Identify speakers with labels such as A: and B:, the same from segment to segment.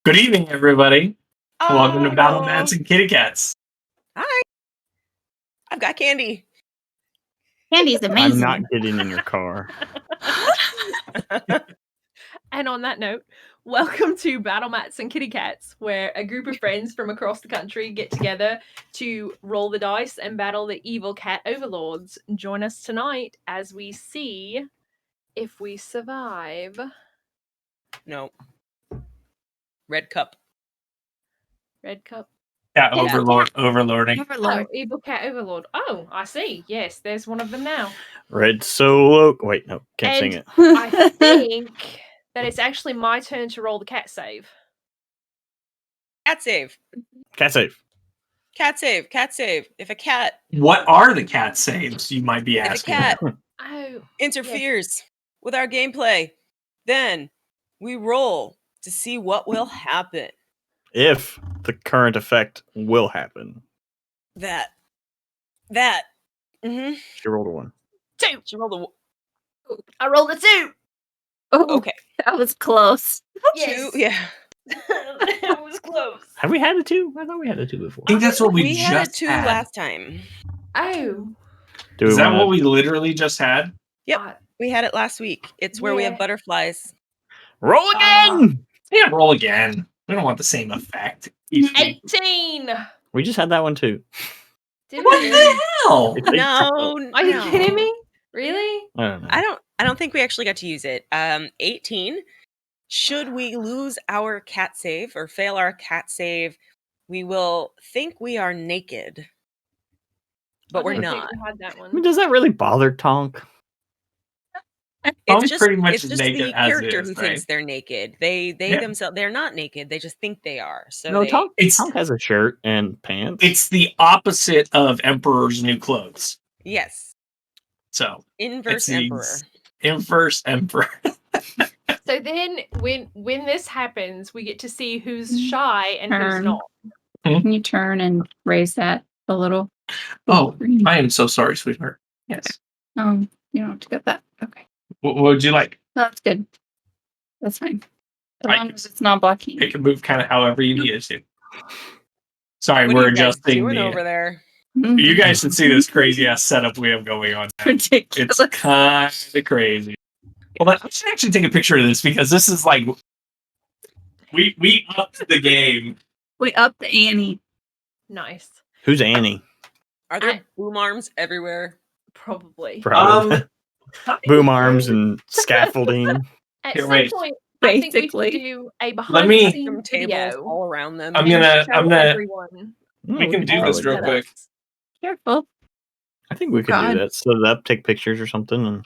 A: Good evening, everybody. Welcome to Battle Mats
B: Oh,
A: and Kitty Cats.
B: hi. I've got candy.
C: Candy's
D: I'm
C: amazing.
D: not getting in your car.
E: And on that note, welcome to Battle Mats and Kitty Cats, where a group of friends from across the country get together to roll the dice and battle the evil cat overlords. Join us tonight as we see if we survive.
B: No. Red cup.
E: Red Cup.
A: Yeah,
E: Yes.
A: overlording.
C: Overlord.
E: Oh, evil cat overlord. Oh, I see. Yes, there's one of them now.
D: Red Solo. Wait, no, can't sing it.
E: I think that it's actually my turn to roll the cat save.
B: Cat save.
D: Cat save.
B: Cat save. Cat save. If a cat
A: What are the cat saves, you might be
B: if a
A: asking?
B: cat
E: Oh,
B: interferes with our gameplay, then we roll to see what will happen.
D: If the current effect will happen.
B: That. Mm-hmm.
D: She rolled a 1.
E: two.
B: She rolled
E: I rolled a 2.
C: Oh,
B: okay.
C: that was close.
B: Two. Yeah.
E: It was close.
D: Have we had a 2? I thought we had a 2 before.
A: I think that's what we
B: We had a
A: just
B: 2
A: had.
B: last time.
E: Oh.
D: Do
A: Is that
D: wanna-
A: what we literally just had?
B: Yep. We had it last week. It's where we have
E: Yeah.
B: butterflies.
D: roll again?
A: Yeah, roll again. We don't want the same effect.
E: 18.
D: We just had that one too.
E: Did
A: What
E: we?
A: the hell?
D: It's 8.
B: No.
E: Are you
B: no.
E: kidding me? Really?
D: I don't know.
B: I don't think we actually got to use it. 18. Should we lose our cat save or fail our cat save, we will think we are naked. But
E: I
B: we're
E: don't think
B: not.
E: we had that
D: I mean,
E: one.
D: does that really bother Tonk?
A: I'm
B: It's just
A: pretty much
B: it's just
A: naked
B: the
A: as
B: character
A: is,
B: who
A: right?
B: thinks they're naked. They
A: Yeah.
B: themselves they're not naked. They just think they are. So
D: No,
B: they,
D: Tonk
A: It's
D: has a shirt and pants.
A: it's the opposite of Emperor's New Clothes.
B: yes.
A: So
B: Inverse
A: it's the
B: emperor.
A: inverse Emperor.
E: So then when this happens, we get to see who's
C: Mhm.
E: shy and who's
C: Turn.
E: not.
C: Can you turn and raise that a little?
A: Oh, I am so sorry, sweetheart. Yes.
C: You don't have to get that. Okay.
A: What would you like?
C: No, that's good. That's fine. As
A: I
C: long
A: can-
C: as it's not blocking.
A: It can move kind of however you need it to. Sorry,
B: What
A: we're
B: are you guys
A: adjusting
B: doing
A: the.
B: over there?
A: You guys should see this crazy ass setup we have going on now.
C: Ridiculous.
A: It's kind of crazy. Well, I should actually take a picture of this because this is like we upped the game.
C: We upped the ante.
E: Nice.
D: Who's Annie?
B: Are there
E: I-
B: boom arms everywhere?
E: Probably.
D: Probably. Boom arms and scaffolding.
E: At
A: Here,
E: some
A: wait.
E: point, I think we
C: Basically.
E: should do a
A: Let
E: behind
A: me-
E: the
B: Some
E: scenes
B: tables
E: video.
B: all around them.
A: I'm
E: and
A: gonna-
E: show everyone.
A: We can do
E: all
A: this
E: the
A: real
E: setups.
A: quick.
C: Careful.
D: I think we could
C: God.
D: do that. Set it up, take pictures or something, and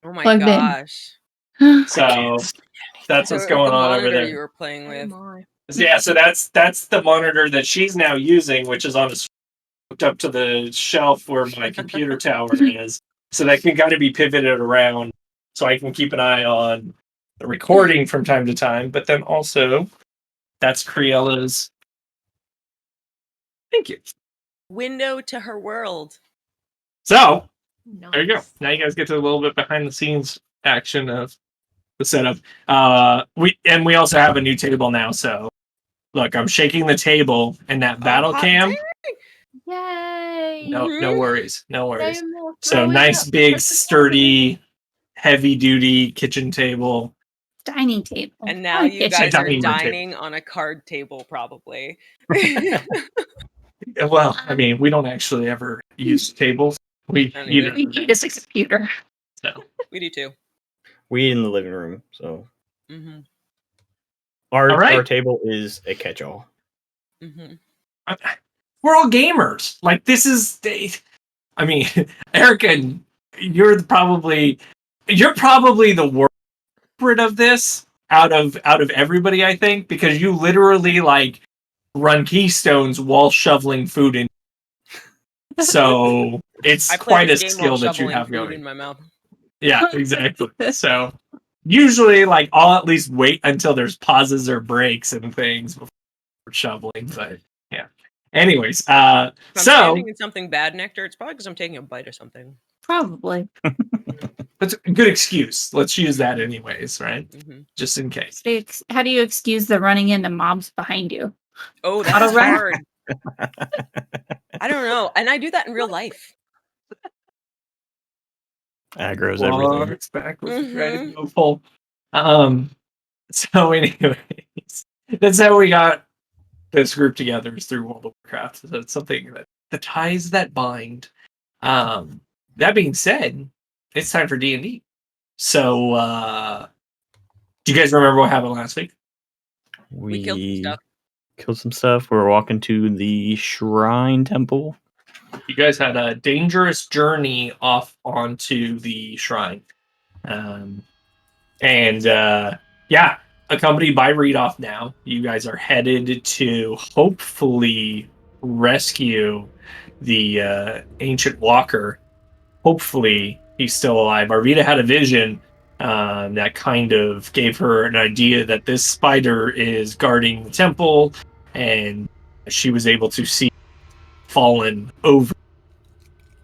B: Oh my
C: Plugged in.
B: gosh.
A: So that's
B: So
A: what's
B: it was
A: going
B: the
A: on over
B: monitor
A: there.
B: you were playing
E: Oh
B: with.
E: my.
A: Yeah, so that's the monitor that she's now using, which is on a hooked up to the shelf where my computer tower is. So that can kind of be pivoted around, so I can keep an eye on the recording from time to time. But then also, that's Creella's. Thank you.
B: Window to her world.
A: So
E: Nice.
A: there you go. Now you guys get to a little bit behind the scenes action of the setup. We also have a new table now. So look, I'm shaking the table, and that battle
B: hot
A: cam.
E: Yay!
A: No
B: Mhm.
A: worries. No worries.
E: No more
A: So
E: throwing
A: nice,
E: up.
A: big,
E: Press the
A: sturdy, heavy-duty kitchen table.
C: Dining table.
B: And now
C: Not
B: you
C: kitchen.
B: guys are
A: Dining room table.
B: dining on a card table, probably.
A: Well, I mean, we don't actually ever use tables. We
B: Don't
A: eat
B: either.
C: We
A: it.
C: need a computer.
A: So
B: We do too.
D: we in the living room. So
B: Mm-hmm.
D: our
A: All right.
D: our table is a catch-all.
B: Mm-hmm.
A: we're all gamers. Like this is. I mean, Erica, you're probably the worst culprit of this out of everybody. I think because you literally like run keystones while shoveling food in. So it's
B: I play
A: quite a
B: this game
A: skill
B: while
A: that you
B: shoveling
A: have
B: food
A: going.
B: in my mouth.
A: Yeah, exactly. So usually, like, I'll at least wait until there's pauses or breaks and things before shoveling. But yeah. Anyways,
B: If I'm
A: so
B: standing in something bad, Nectar, it's probably because I'm taking a bite of something.
C: Probably.
A: That's a good excuse. Let's use that anyways, right?
B: Mhm.
A: Just in case.
C: How do you excuse the running into mobs behind you?
B: Oh,
C: Auto
B: that's
C: run?
B: hard. I don't know. And I do that in real life.
D: Aggro's everything.
A: It's back with
B: Mhm.
A: ready to go full. So anyways, that's how we got this group together is through World of Warcraft. So it's something that the ties that bind. That being said, it's time for D&D. So do you guys remember what happened last week?
B: We killed some stuff.
D: Killed some stuff. We were walking to the shrine temple.
A: You guys had a dangerous journey off onto the shrine. Yeah, accompanied by Readoff now, you guys are headed to hopefully rescue the ancient walker. Hopefully he's still alive. Arvita had a vision that kind of gave her an idea that this spider is guarding the temple, and she was able to see fallen over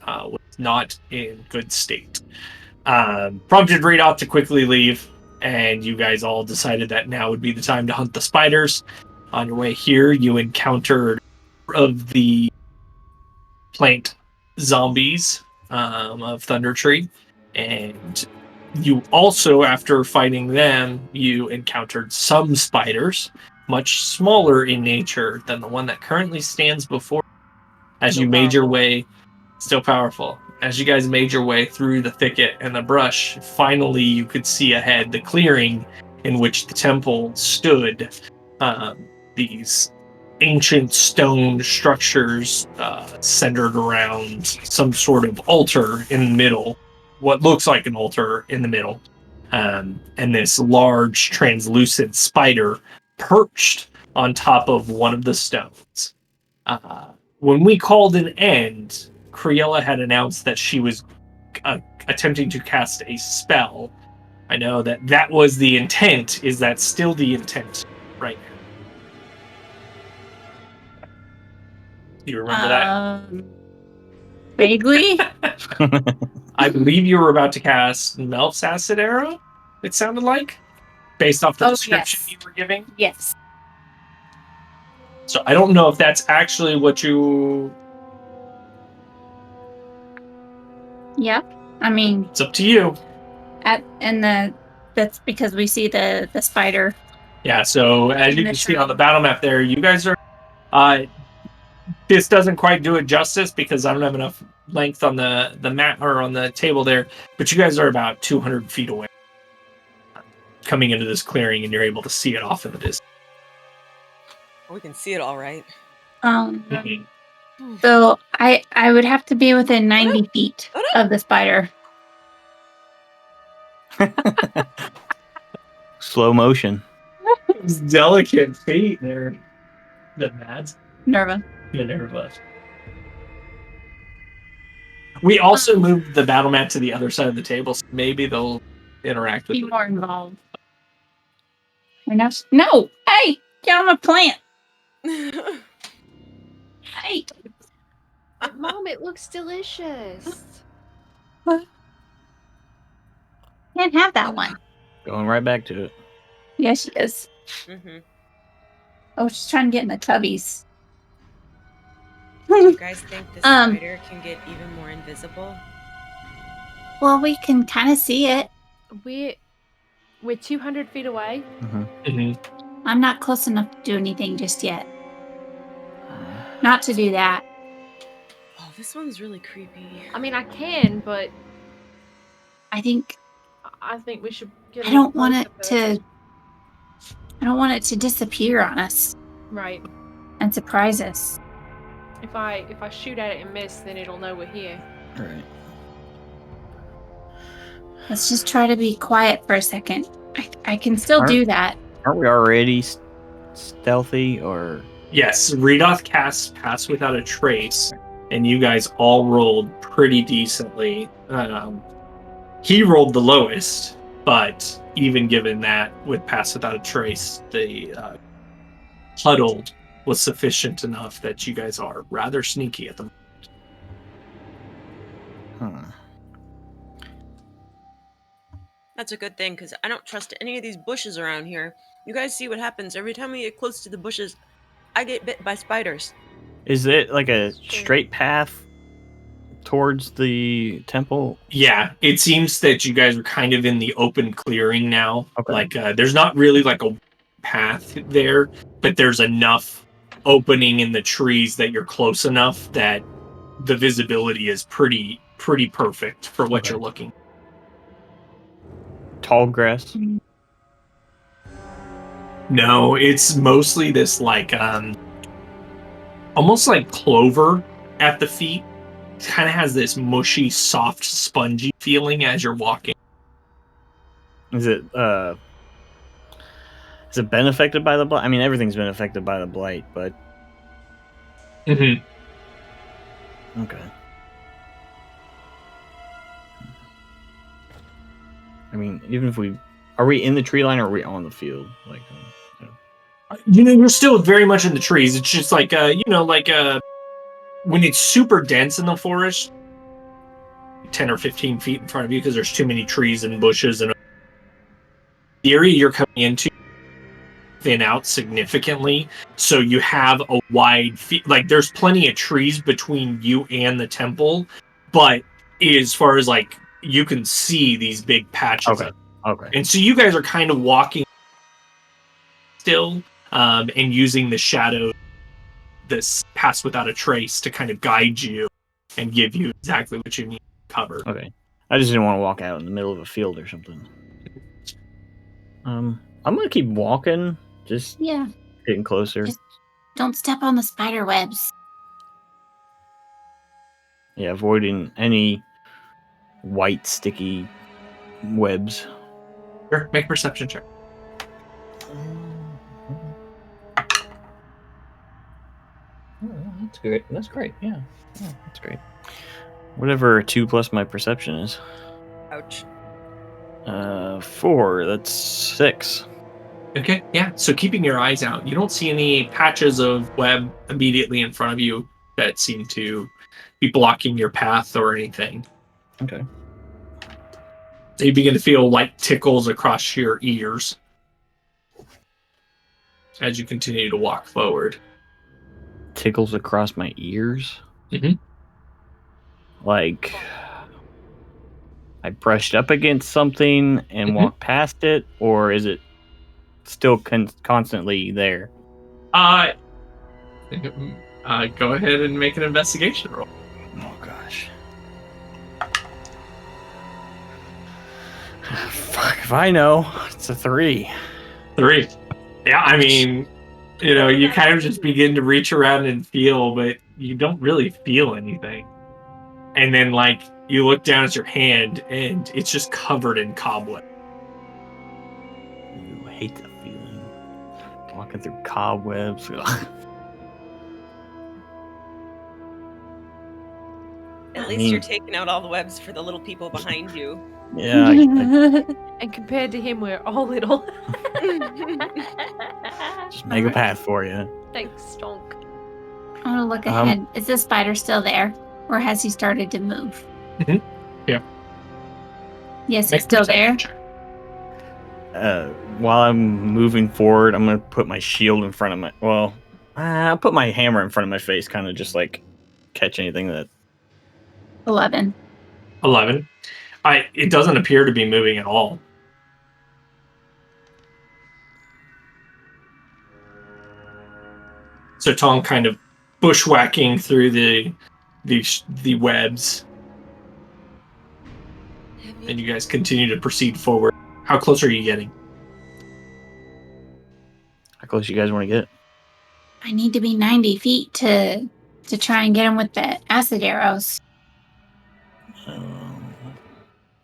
A: was not in good state. Prompted Readoff to quickly leave, and you guys all decided that now would be the time to hunt the spiders. On your way here, you encountered of the plant zombies of Thunder Tree, and you also, after fighting them, you encountered some spiders, much smaller in nature than the one that currently stands before. As
B: Still
A: you made your
B: powerful.
A: way, still powerful. As you guys made your way through the thicket and the brush, finally you could see ahead the clearing in which the temple stood. These ancient stone structures centered around some sort of altar in the middle, what looks like an altar in the middle, and this large translucent spider perched on top of one of the stones. When we called an end, Criella had announced that she was attempting to cast a spell. I know that was the intent. Is that still the intent right now? Do you remember that?
C: Vaguely.
A: I believe you were about to cast Melf's Acid Arrow, it sounded like, based off the description
C: yes.
A: you were giving.
C: Yes.
A: So I don't know if that's actually what you...
C: Yeah. I mean,
A: It's up to you.
C: that's because we see the spider.
A: Yeah, so as
C: In
A: you
C: the
A: can see on the
C: shrine.
A: battle map there, you guys are... this doesn't quite do it justice because I don't have enough length on the mat or on the table there, but you guys are about 200 feet away coming into this clearing, and you're able to see it off in the distance.
B: We can see it all right.
C: So I would have to be within 90 feet of the spider.
D: Slow motion.
A: Those delicate feet there. The Mads.
C: Nerva.
A: Minerva. We also moved the battle mat to the other side of the table, so maybe they'll interact with
C: Be
A: it.
C: more involved. No! Hey! Get on my plant! Hey!
E: Mom, it looks delicious.
C: Can't have that one.
D: Going right back to it.
C: Yes, she is.
B: Mhm.
C: Oh, she's trying to get in the cubbies.
B: Do you guys think the spider can get even more invisible?
C: Well, we can kind of see it.
E: We're 200 feet away.
C: I'm not close enough to do anything just yet. Not to do that.
B: Oh, this one's really creepy.
E: I mean, I can, but
C: I think
E: I think we should get.
C: I don't want it to disappear on us
E: Right.
C: and surprise us.
E: If I shoot at it and miss, then it'll know we're here.
D: Right.
C: Let's just try to be quiet for a second. I can still do that.
D: Aren't we already stealthy or?
A: Yes, Redoth casts Pass Without a Trace, and you guys all rolled pretty decently. He rolled the lowest, but even given that, with Pass Without a Trace, the huddled was sufficient enough that you guys are rather sneaky at the moment.
B: That's a good thing, because I don't trust any of these bushes around here. You guys see what happens every time we get close to the bushes. I get bit by spiders.
D: Is it like a straight path towards the temple?
A: Yeah, it seems that you guys are kind of in the open clearing now.
D: Okay.
A: Like, there's not really like a path there, but there's enough opening in the trees that you're close enough that the visibility is pretty perfect for what
D: Okay.
A: you're looking.
D: Tall grass?
A: No, it's mostly this like almost like clover at the feet. It kind of has this mushy, soft, spongy feeling as you're walking.
D: Is it been affected by the blight? I mean, everything's been affected by the blight, but
A: Mm-hmm.
D: okay. I mean, even if are we in the tree line or are we on the field? Like,
A: You're still very much in the trees. It's just like when it's super dense in the forest, 10 or 15 feet in front of you because there's too many trees and bushes, and the area you're coming into thin out significantly, so you have a wide like there's plenty of trees between you and the temple, but as far as like you can see these big patches
D: okay. Okay.
A: and so you guys are kind of walking still, and using the shadow, this pass without a trace, to kind of guide you and give you exactly what you need to cover.
D: Okay. I just didn't want to walk out in the middle of a field or something. I'm gonna keep walking, just
C: Yeah.
D: getting closer.
C: Just don't step on the spider webs.
D: Yeah, avoiding any white sticky webs.
A: Sure, make a perception check.
D: That's good. That's great. Yeah, that's great. Whatever 2 plus my perception is.
B: Ouch.
D: 4. That's 6.
A: Okay, yeah. So keeping your eyes out, you don't see any patches of web immediately in front of you that seem to be blocking your path or anything.
D: Okay.
A: So you begin to feel light tickles across your ears as you continue to walk forward.
D: Tickles across my ears.
A: Mhm.
D: Like I brushed up against something and walked past it, or is it still constantly there?
A: Go ahead and make an investigation roll.
D: Oh gosh. Fuck if I know. It's a 3.
A: 3. Yeah, I mean, you kind of just begin to reach around and feel, but you don't really feel anything. And then, like, you look down at your hand, and it's just covered in cobweb.
D: I hate that feeling. Walking through cobwebs.
B: At least you're taking out all the webs for the little people behind you.
D: Yeah.
E: And compared to him, we're all little.
D: Just make a path for you.
E: Thanks, Stonk.
C: I want to look ahead. Is the spider still there? Or has he started to move?
A: Mhm. Yeah.
C: Yes, he's still there.
D: While I'm moving forward, I'm going to put my shield in front of my... Well, I'll put my hammer in front of my face, kind of just like catch anything that...
C: 11.
A: 11. It doesn't appear to be moving at all. So Tom kind of bushwhacking through the webs, and you guys continue to proceed forward. How close are you getting?
D: How close you guys want to get?
C: I need to be 90 feet to try and get him with the acid arrows.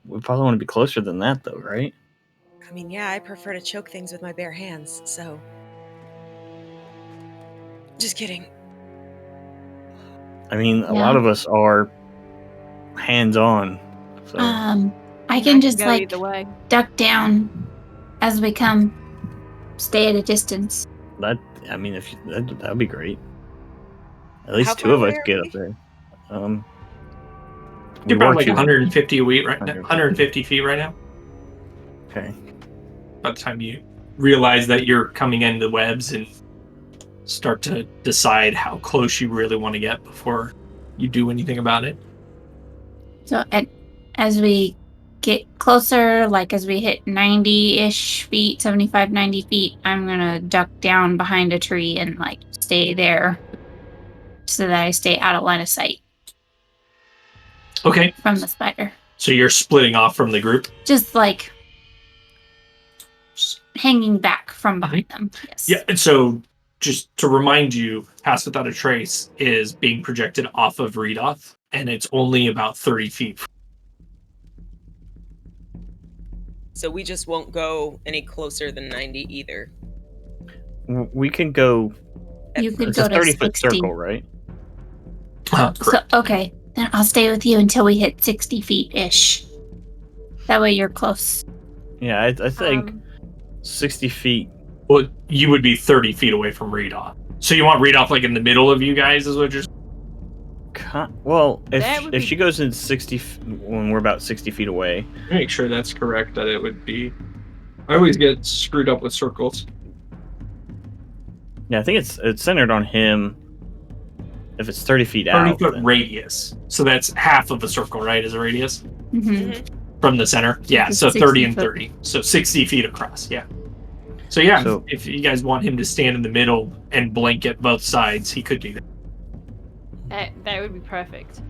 D: We probably want to be closer than that, though, right?
B: I mean, yeah, I prefer to choke things with my bare hands, so... Just kidding.
D: I mean, a lot of us are hands-on. So.
C: I can just,
E: go
C: like,
E: either way.
C: duck down as we come. Stay at a distance.
D: That'd be great. At least
B: How
D: 2 of
B: far
D: us
B: away are
D: get
B: we?
D: up there.
A: You're
D: we
A: about
D: are
A: like
D: 200.
A: 150 feet right now. 150 feet right now.
D: Okay.
A: By the time you realize that you're coming into the webs and start to decide how close you really want to get before you do anything about it.
C: So as we get closer, like as we hit 90-ish feet, 75, 90 feet, I'm going to duck down behind a tree and like stay there so that I stay out of line of sight
A: Okay,
C: from the spider.
A: so you're splitting off from the group.
C: Just like hanging back from behind them. Yes.
A: Yeah, and so just to remind you, Pass Without a Trace is being projected off of Redoth, and it's only about 30 feet.
B: So we just won't go any closer than 90 either.
D: We can go.
C: You could
D: It's
C: go
D: a
C: to
D: 30-foot
C: 60.
D: circle, right?
C: So, okay. Then I'll stay with you until we hit 60 feet-ish. That way you're close.
D: Yeah, I think 60 feet.
A: Well, you would be 30 feet away from Redoth. So you want Redoth like in the middle of you guys, is what you're
D: Well,
E: That would
D: if
E: be-
D: she goes in 60 when we're about 60 feet away,
A: Make sure that's correct, that it would be. I always get screwed up with circles.
D: yeah, I think it's centered on him. If it's 30 feet
A: 30
D: out,
A: foot
D: then-
A: radius. So that's half of a circle, right? Is a radius
C: Mm-hmm.
A: from the center? Yeah,
C: It's
A: so
C: 60
A: 30 and
C: foot.
A: 30. So 60 feet across, yeah. So yeah,
D: So-
A: if you guys want him to stand in the middle and blanket both sides, he could do that.
E: That would be perfect.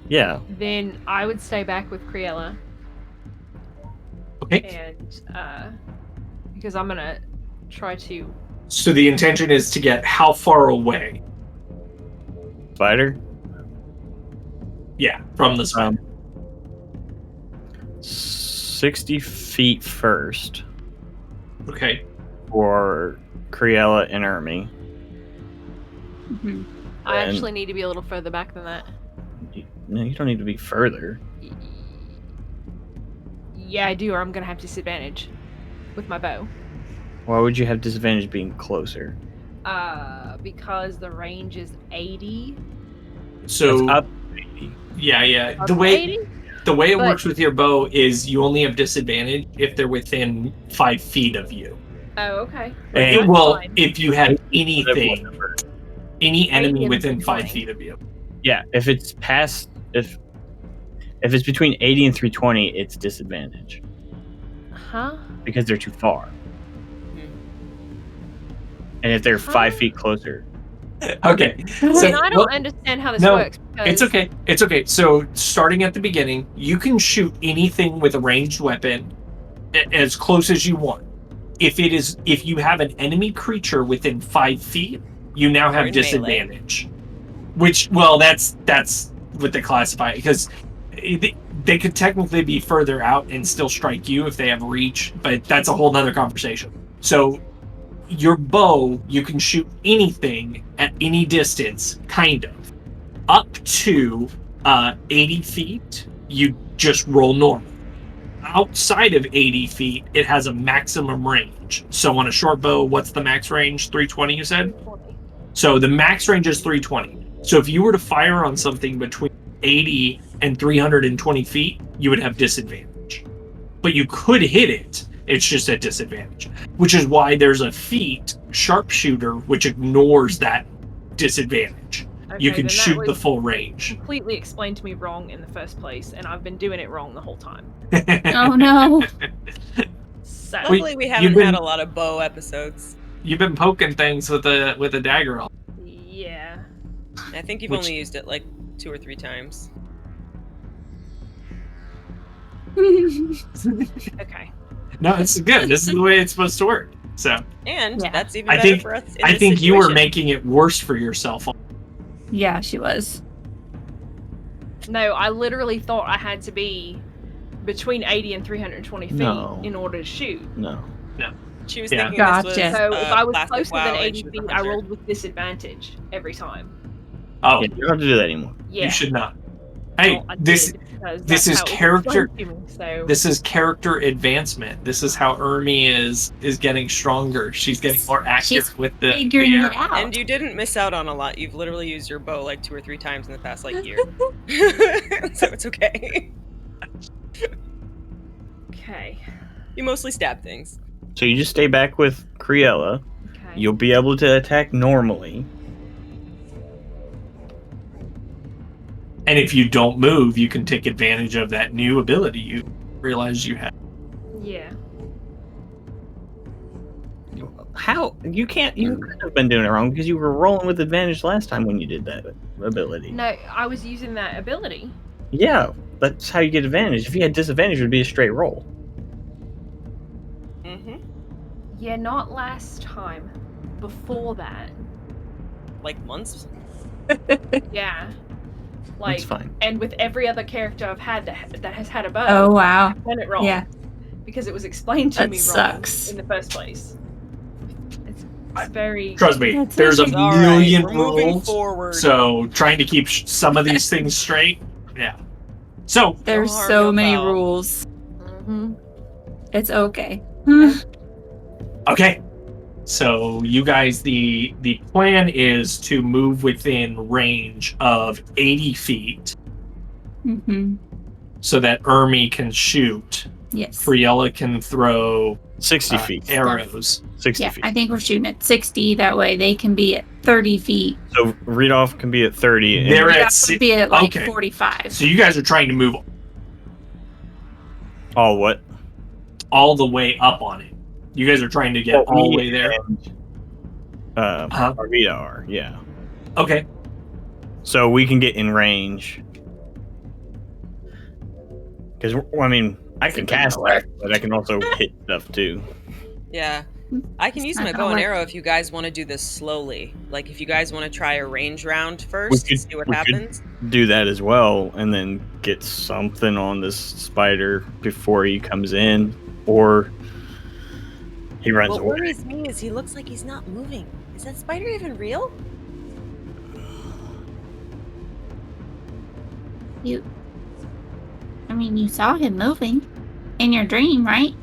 D: yeah.
E: Then I would stay back with Criella,
A: Okay.
E: and because I'm gonna try to.
A: So the intention is to get how far away?
D: Spider.
A: Yeah, from the spider.
D: 60 feet first
A: Okay.
D: for Criella and Ermi.
C: Mm-hmm.
E: I
D: And-
E: actually need to be a little further back than that.
D: No, you don't need to be further.
E: Yeah, I do, or I'm gonna have disadvantage with my bow.
D: Why would you have disadvantage being closer?
E: Because the range is 80.
A: So
D: It's up.
A: yeah.
E: Up
A: The
E: to
A: way
E: 80?
A: the way it
E: But-
A: works with your bow is you only have disadvantage if they're within 5 feet of you.
E: Oh, okay.
A: It
E: That's
A: will
E: fine.
A: if you have anything, any enemy
E: Radius
A: within
E: is
A: 5
E: fine.
A: feet of you.
D: Yeah, if it's past if it's between 80 and 320, it's disadvantage
E: Huh?
D: because they're too far. And if they're 5
E: Huh?
D: feet closer,
A: Okay.
E: And
A: So,
E: I don't
A: well,
E: understand how this
A: no,
E: works. Because
A: it's okay. It's okay. So starting at the beginning, you can shoot anything with a ranged weapon as close as you want. If you have an enemy creature within 5 feet, you now
B: Or
A: have
B: in melee.
A: disadvantage. Which, well, that's what they classify it, because they could technically be further out and still strike you if they have reach, but that's a whole nother conversation. So your bow, you can shoot anything at any distance, kind of. Up to 80 feet, you just roll normal. Outside of 80 feet, it has a maximum range. So on a short bow, what's the max range? 320, you said? So the max range is 320. So if you were to fire on something between 80 and 320 feet, you would have disadvantage. But you could hit it, it's just at disadvantage. Which is why there's a feat sharpshooter which ignores that disadvantage. You
E: Okay,
A: can
E: then that
A: shoot the
E: was
A: full range.
E: completely explained to me wrong in the first place, and I've been doing it wrong the whole time.
C: Oh no.
E: So
B: Luckily, we
A: you've
B: haven't
A: been-
B: had a lot of bow episodes.
A: You've been poking things with a dagger all.
E: yeah.
B: I think you've
A: Which-
B: only used it like 2 or 3 times.
E: Okay.
A: No, it's good. This is the way it's supposed to work. So
B: And
C: Yeah.
B: that's even
A: I
B: better
A: think-
B: for us. In
A: I
B: this
A: think you were
B: situation.
A: making it worse for yourself.
C: Yeah, she was.
E: No, I literally thought I had to be between 80 and 320 feet
D: No.
E: in order to shoot.
D: no.
B: She was
A: Yeah.
B: thinking
C: Gotcha.
B: this was
E: So if I was
B: plastic
E: closer
B: WoW
E: than
B: and
E: 80
B: she was a
E: feet, I
B: hunter.
E: rolled with disadvantage every time.
A: Oh,
D: Yeah, you don't have to do that anymore.
E: Yeah.
A: you should not. Hey,
E: Well, I
A: this
E: did, because
A: this
E: that's
A: is
E: how it was
A: character-
E: explained to me, so
A: this is character advancement. This is how Ermi is getting stronger. She's getting more active
C: She's
A: with the
C: Figuring
A: the
C: it out.
B: And you didn't miss out on a lot. You've literally used your bow like 2 or 3 times in the past like year. So it's okay.
E: okay.
B: You mostly stab things.
D: So you just stay back with Criella.
E: Okay.
D: You'll be able to attack normally.
A: And if you don't move, you can take advantage of that new ability you realize you have.
E: Yeah.
D: How you can't? You could have been doing it wrong because you were rolling with advantage last time when you did that ability.
E: No, I was using that ability.
D: Yeah, that's how you get advantage. If you had disadvantage, it would be a straight roll.
B: Mm-hmm.
E: Yeah, not last time. Before that.
B: Like months.
E: Yeah. Like,
D: That's fine.
E: and with every other character I've had that has had a bow,
C: Oh wow.
E: I've done it wrong.
C: Yeah.
E: Because it was explained to
C: That
E: me
C: sucks.
E: wrong in the first place. It's very.
A: Trust me,
C: That's
A: there's a
B: It's all right,
A: million
B: we're moving
A: rules.
B: forward.
A: So trying to keep some of these things straight. Yeah. So
C: There's
B: harm,
C: so
B: no
C: many
B: foul.
C: rules.
E: Mhm.
C: It's okay.
A: okay. So you guys, the plan is to move within range of 80 feet
C: Mm-hmm.
A: so that Ermi can shoot.
C: Yes.
A: Friella can throw
D: 60 feet.
A: arrows.
D: 60
C: Yeah,
D: feet.
C: I think we're shooting at 60. That way they can be at 30 feet.
D: So read off can be at 30. And
A: They're
C: Yeah,
A: at
C: would
A: si-
C: be at like
A: okay.
C: 45.
A: So you guys are trying to move
D: all what?
A: all the way up on it. You guys are trying to get all the way there. Uh-huh.
D: Arvita are, yeah.
A: Okay.
D: So we can get in range. Because, I mean, I can cast that, but I can also hit stuff too.
B: Yeah. I can use
C: not
B: my
C: gonna
B: bow and
C: work.
B: arrow if you guys want to do this slowly. Like if you guys want to try a range round first,
D: could-
B: see what
D: we could-
B: happens.
D: Do that as well, and then get something on this spider before he comes in, or he runs
B: What
D: away.
B: worries me is he looks like he's not moving. Is that spider even real?
C: I mean, you saw him moving in your dream, right?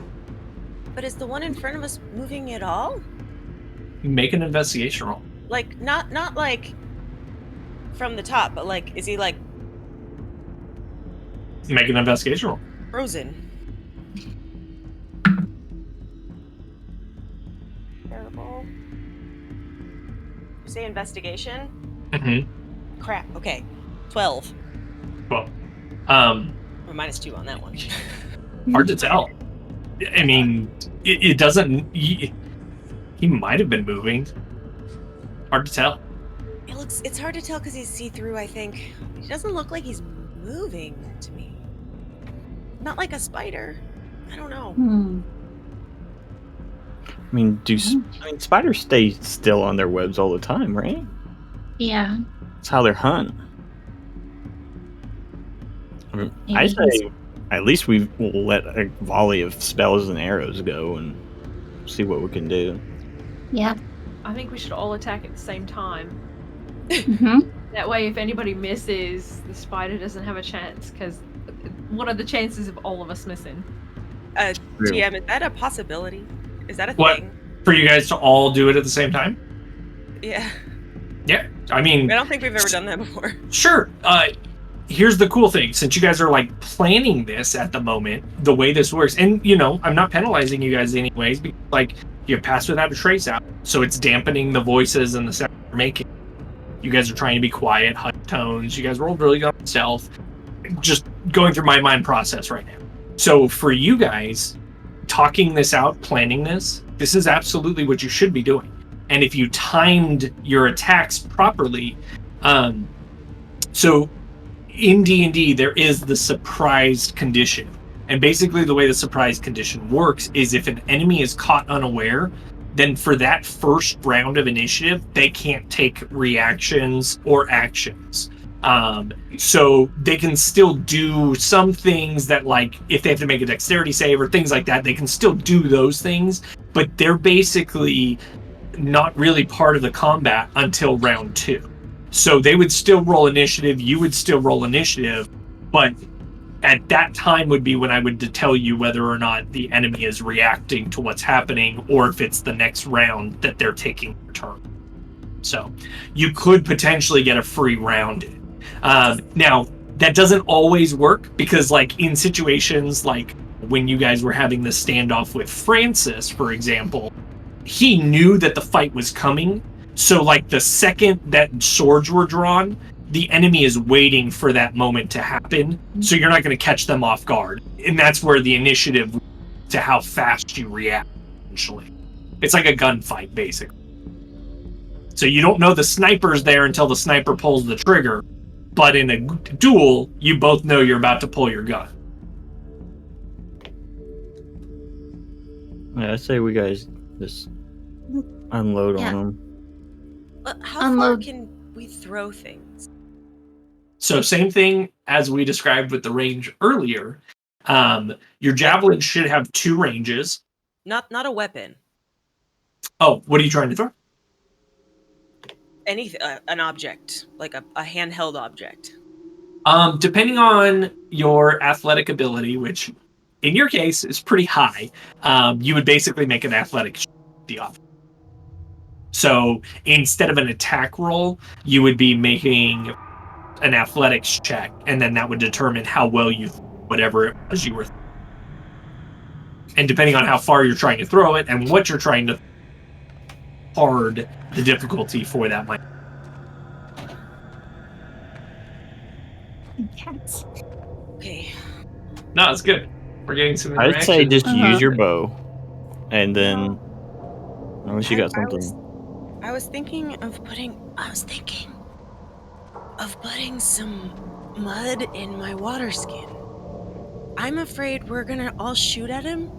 B: But is the one in front of us moving at all?
A: Make an investigation roll.
B: Like not like from the top, but like is he like
A: Make an investigation roll.
B: frozen? Terrible. Say investigation?
A: Mm-hmm.
B: Crap. Okay. 12.
A: Well,
B: Or -2 on that one.
A: hard to tell. I mean, it doesn't. He might have been moving. Hard to tell.
B: It's hard to tell because he's see-through, I think. He doesn't look like he's moving to me. Not like a spider. I don't know.
C: Hmm.
D: I mean, spiders stay still on their webs all the time, right?
C: Yeah.
D: That's how they're hunt. I mean, I
C: Maybe
D: say at least we will let a volley of spells and arrows go and see what we can do.
C: Yeah.
E: I think we should all attack at the same time.
C: Mm-hmm.
E: That way, if anybody misses, the spider doesn't have a chance. Because what are the chances of all of us missing?
B: GM, is that a possibility? Is that a
A: What?
B: thing?
A: For you guys to all do it at the same time?
B: Yeah.
A: Yeah. I mean,
B: I don't think we've ever done that before.
A: sure. Here's the cool thing. Since you guys are like planning this at the moment, the way this works, and I'm not penalizing you guys anyways, because like you have pass without a trace out, so it's dampening the voices and the sound you're making. You guys are trying to be quiet, high tones. You guys rolled really good on stealth. Just going through my mind process right now. So for you guys, talking this out, planning this is absolutely what you should be doing. And if you timed your attacks properly, so in D&D, there is the surprised condition. And basically the way the surprise condition works is if an enemy is caught unaware, then for that first round of initiative, they can't take reactions or actions. So they can still do some things that, like, if they have to make a dexterity save or things like that, they can still do those things, but they're basically not really part of the combat until round 2. So they would still roll initiative, you would still roll initiative, but at that time would be when I would tell you whether or not the enemy is reacting to what's happening or if it's the next round that they're taking their turn. So you could potentially get a free round in. Now, that doesn't always work because, like, in situations like when you guys were having the standoff with Francis, for example, he knew that the fight was coming. So, like, the second that swords were drawn, the enemy is waiting for that moment to happen. So you're not going to catch them off guard. And that's where the initiative to how fast you react, essentially. It's like a gunfight, basically. So you don't know the sniper's there until the sniper pulls the trigger. But in a duel, you both know you're about to pull your gun.
D: Yeah, I say we guys just unload
C: Yeah.
D: on them.
B: How far
C: Unload.
B: can we throw things?
A: So same thing as we described with the range earlier. Your javelin should have 2 ranges.
B: Not a weapon.
A: Oh, what are you trying to throw?
B: Anything, an object, like a handheld object.
A: Depending on your athletic ability, which in your case is pretty high, you would basically make an athletic off. So instead of an attack roll, you would be making an athletics check, and then that would determine how well you whatever it was you were. And depending on how far you're trying to throw it and what you're trying to hard, the difficulty for that might.
C: Cats.
B: Okay.
A: No, it's good. We're getting some
D: I'd
A: interaction.
D: say just
C: Uh-huh.
D: use your bow, and then unless you got
B: I
D: something.
B: was thinking of putting some mud in my water skin. I'm afraid we're gonna all shoot at him,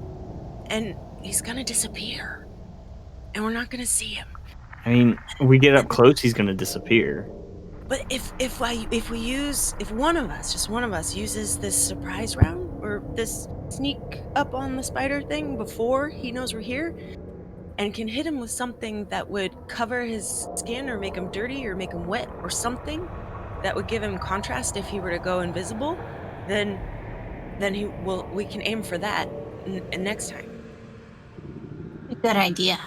B: and he's gonna disappear, and we're not gonna see him.
D: I mean, we get up close, he's gonna disappear.
B: But if one of us uses this surprise round or this sneak up on the spider thing before he knows we're here, and can hit him with something that would cover his skin or make him dirty or make him wet or something that would give him contrast if he were to go invisible, then we can aim for that next time.
C: Good idea.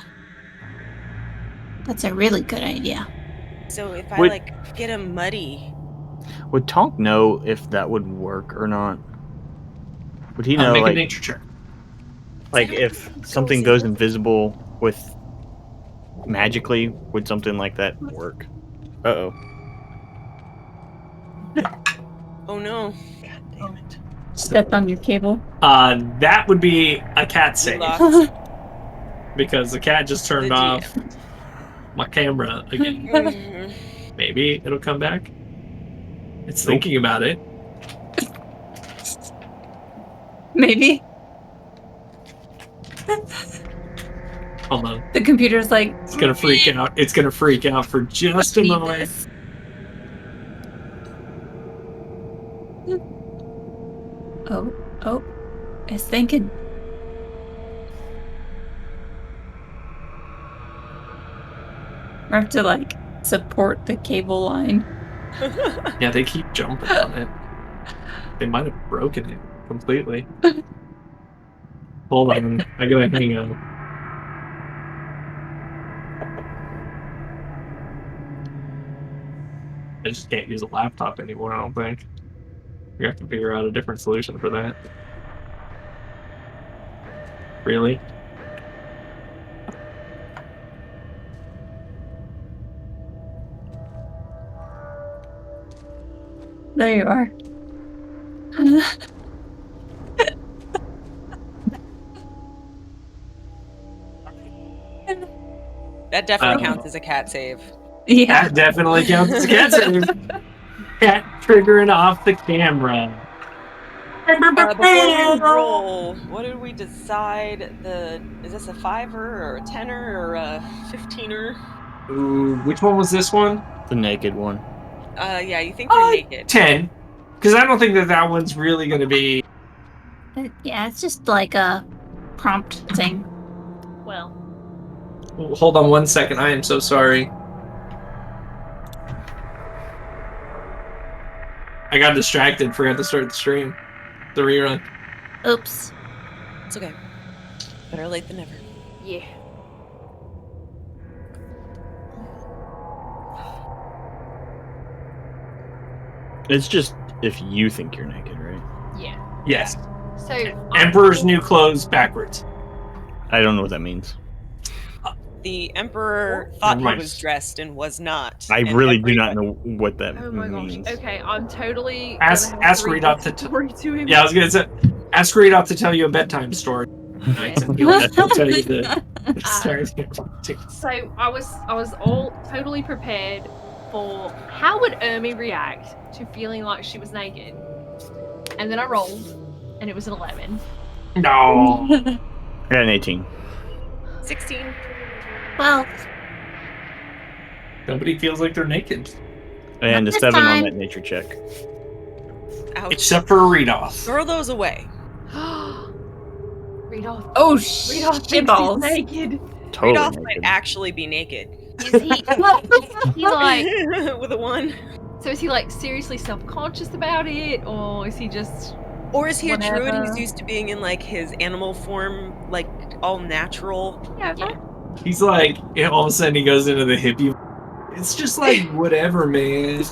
C: That's a really good idea.
B: So if I
D: Would-
B: get him muddy,
D: Would Tonk know if that would work or not? Would he know,
A: make a
D: like,
A: nature check.
D: if something goes invisible with magically, would something like that work? Uh-oh.
B: oh no,
C: Stepped on your cable.
A: That would be a cat
B: we
A: save
B: lost
A: because the cat just turned
B: the
A: off my camera again.
B: DM.
A: Maybe it'll come back. It's
D: Nope.
A: thinking about it.
C: Maybe.
A: Hold on.
C: The computer's like,
A: It's gonna freak out. It's gonna freak out for just a
C: "Need
A: moment.
C: this." Oh, it's thinking. We have to like support the cable line.
A: Yeah, they keep jumping on it. They might have broken it completely. Hold on. I gotta hang on. I just can't use a laptop anymore, I don't think. We have to figure out a different solution for that. Really?
C: There you are.
B: That definitely
A: Uh,
B: counts as a cat save.
C: Yeah.
A: That definitely counts as a cat save. Cat triggering off the camera.
B: Before we roll, what did we decide? Is this a 5er or a 10er or a 15er?
A: Ooh, which one was this one?
D: The naked one.
B: Yeah, you think we're naked.
A: 10. Because I don't think that one's really going to be.
C: Yeah, it's just like a prompt thing.
E: Well,
A: Hold on 1 second. I am so sorry. I got distracted. Forgot to start the stream. The rerun.
C: Oops.
B: It's okay. Better late than never.
E: yeah.
D: It's just if you think you're naked, right?
E: Yeah.
A: Yes.
E: So
A: Emperor's new clothes backwards.
D: I don't know what that means.
B: The Emperor thought he
A: Right.
B: was dressed and was not.
D: I
B: and
D: really do not
B: everybody-
D: know what that
E: Oh my gosh.
D: means.
E: Okay, I'm totally
A: Ask-
E: gonna have
A: ask
E: to read
A: Rudolph
E: this
A: to t-
E: story to him.
A: Yeah, I was gonna say, ask Rudolph to tell you a bedtime story. Right, and he'll tell you the story.
E: So I was all totally prepared for how would Ermi react to feeling like she was naked, and then I rolled, and it was an 11.
A: No.
D: I got an 18.
B: 16.
C: Well,
A: Nobody feels like they're naked.
D: And a
C: this
D: 7 on
C: time.
D: that nature check.
B: Ouch.
A: Except for Rudolph.
B: Throw those away.
E: Rudolph.
C: oh
E: Rudolph thinks he's
C: shitballs.
E: naked.
D: Totally
B: Rudolph might
D: naked.
B: actually be naked.
E: Is he? he like?
B: With a 1.
E: So is he like seriously self-conscious about it, or is he just?
B: Or is he a druid
E: Whatever.
B: who's used to being in like his animal form, like all natural?
E: Yeah.
A: He's like, all of a sudden he goes into the hippie. It's just like, whatever, man.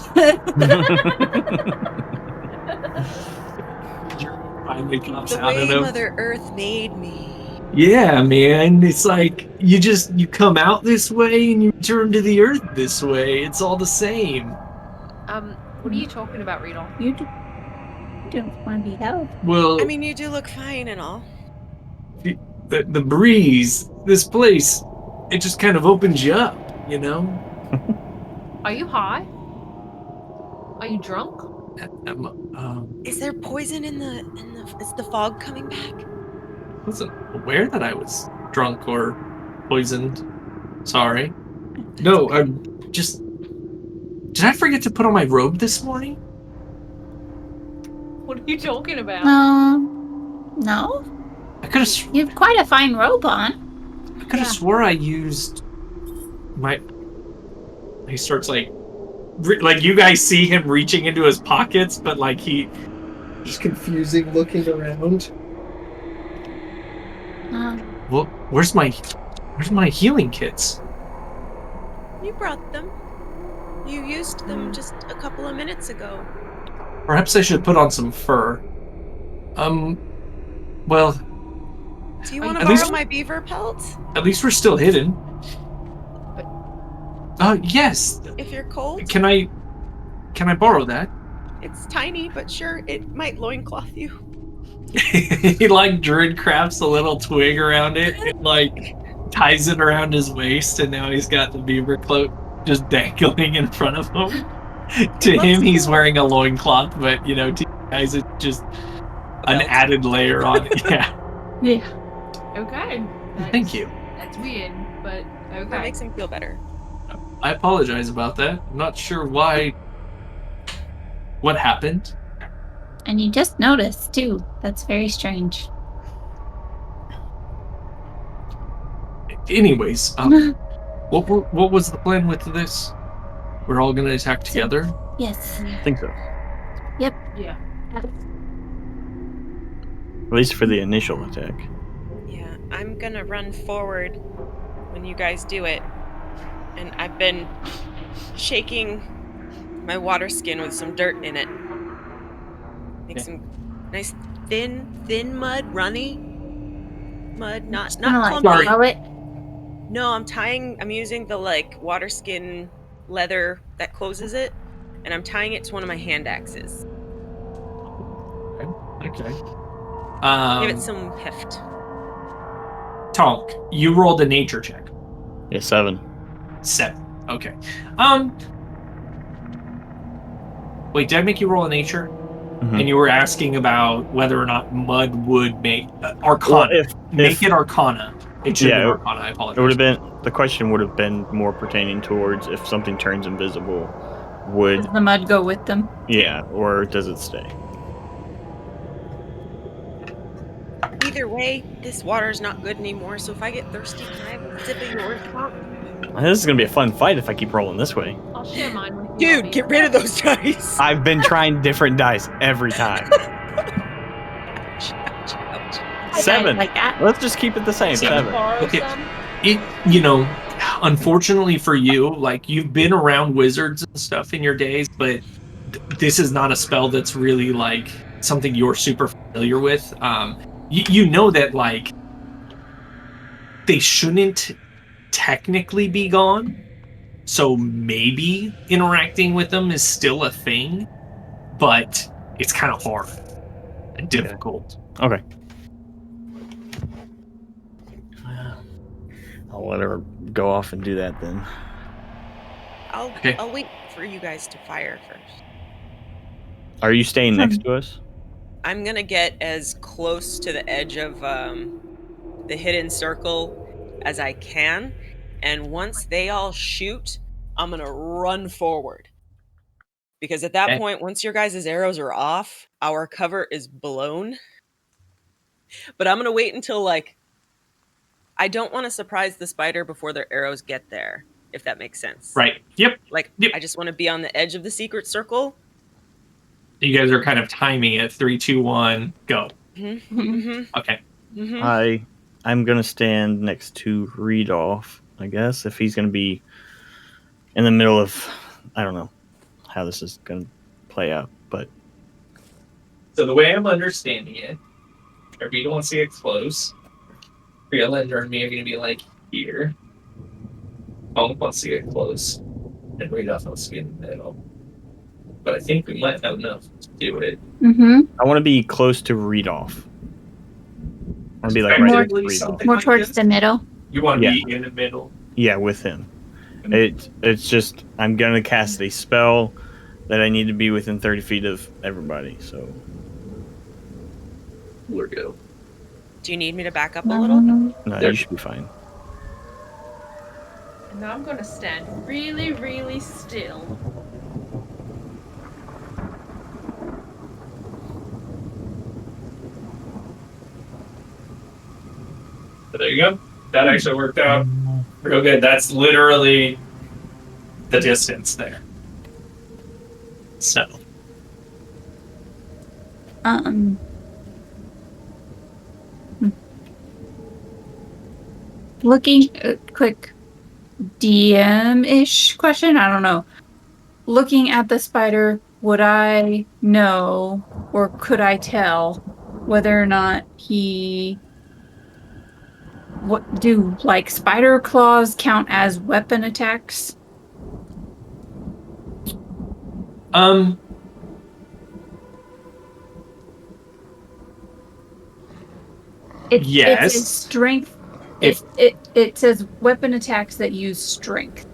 A: Finally comes
B: The
A: out
B: way
A: of him.
B: Mother Earth made me.
A: Yeah, man. It's like, you come out this way and you return to the earth this way. It's all the same.
E: What are you talking about, Rudolph?
C: You don't want to be held.
A: Well,
B: I mean, you do look fine and all.
A: the breeze, this place, it just kind of opens you up, you know?
E: Are you high? Are you drunk?
B: Is there poison in the is the fog coming back?
A: Wasn't aware that I was drunk or poisoned. Sorry. No, I'm just. Did I forget to put on my robe this morning?
E: What are you talking about?
C: No.
A: I could have.
C: You have quite a fine robe on.
A: I could have swore I used my. He starts like you guys see him reaching into his pockets, but like he just confusing, looking around. Well, where's my healing kits?
B: You brought them. You used them just a couple of minutes ago.
A: Perhaps I should put on some fur. Well,
B: Do you want to
A: At
B: borrow
A: least-
B: my beaver pelts?
A: at least we're still hidden. Yes.
B: If you're cold?
A: Can I borrow that?
B: It's tiny, but sure, it might loincloth you.
A: He like druid crafts a little twig around it and like ties it around his waist, and now he's got the beaver cloak just dangling in front of him. To him, he's wearing a loincloth, but to you guys, it's just an
B: Belt.
A: added layer on it. Yeah.
C: Yeah.
E: Okay.
A: Thank you.
E: That's weird, but
B: That
E: okay.
B: makes him feel better.
A: I apologize about that. I'm not sure why. What happened?
C: And you just noticed too. That's very strange.
A: Anyways, what was the plan with this? We're all gonna attack together.
C: Yes.
D: I think so.
E: Yeah.
D: At least for the initial attack.
B: Yeah, I'm gonna run forward when you guys do it. And I've been shaking my water skin with some dirt in it. Make some nice thin mud, runny mud, not
C: Kinda like
B: clumpy.
C: blow it.
B: No, I'm using the like water skin leather that closes it, and I'm tying it to one of my hand axes.
A: Okay.
B: Give it some heft.
A: Tonk, you rolled a nature check.
D: Yeah, 7.
A: 7. Okay. Wait, did I make you roll a nature?
D: Mhm.
A: And you were asking about whether or not mud would make Arcana.
D: Well, if
A: Make it Arcana. It should
D: Yeah,
A: be
D: it-
A: Arcana. I apologize.
D: it would have been, the question would have been more pertaining towards if something turns invisible, would,
C: Does the mud go with them?
D: yeah, or does it stay?
B: Either way, this water's not good anymore, so if I get thirsty, can I have a sip of yours, Tonk?
D: This is gonna be a fun fight if I keep rolling this way.
E: I'll share mine with you.
B: Dude, get rid of those dice.
D: I've been trying different dice every time.
B: Ouch, ouch, ouch.
C: I
D: 7.
C: like that.
D: Let's just keep it the same.
A: Seven.
D: 7.
E: Borrow
A: Okay.
E: some?
A: Unfortunately for you, like, you've been around wizards and stuff in your days, but this is not a spell that's really, like, something you're super familiar with. You know that like they shouldn't technically be gone, so maybe interacting with them is still a thing, but it's kind of hard and difficult.
D: Okay. I'll let her go off and do that then.
A: Okay.
B: I'll wait for you guys to fire first.
D: Are you staying next to us?
B: I'm gonna get as close to the edge of the hidden circle as I can, and once they all shoot, I'm gonna run forward. Because at that
A: Okay.
B: point, once your guys' arrows are off, our cover is blown. But I'm gonna wait until like I don't want to surprise the spider before their arrows get there, if that makes sense.
A: Right. Yep.
B: Like
A: Yep.
B: I just want to be on the edge of the secret circle.
A: You guys are kind of timing it. 3, 2, 1, go.
B: Mm-hmm.
A: Okay.
B: Mm-hmm.
D: I'm gonna stand next to Reedolf, I guess, if he's gonna be in the middle of, I don't know how this is gonna play out, but
A: So the way I'm understanding it, Arvita wants to get close. Kriela and Jeremy are going to be like here. Honk wants to get close. And Rudolph wants to be in the middle. But I think we might have enough to do it.
C: Mm-hmm.
D: I want to be close to Reedolf. I want to be like
C: More-
D: right next to Reedolf.
A: something
C: More
A: like
C: towards
A: this?
C: the middle.
A: You want to
D: Yeah.
A: be in the middle.
D: Yeah, with him. It's just I'm gonna cast a spell that I need to be within 30 feet of everybody. So
A: We're good.
B: Do you need me to back up a little?
D: no,
A: There.
D: you should be fine.
E: And now I'm gonna stand really, really still.
A: So there you go. That actually worked out real good. That's literally the distance there. So.
C: Hmm. Looking, quick DM-ish question. I don't know. Looking at the spider, would I know or could I tell whether or not what do like spider claws count as weapon attacks? It
A: Yes.
C: says strength.
A: If-
C: It says weapon attacks that use strength.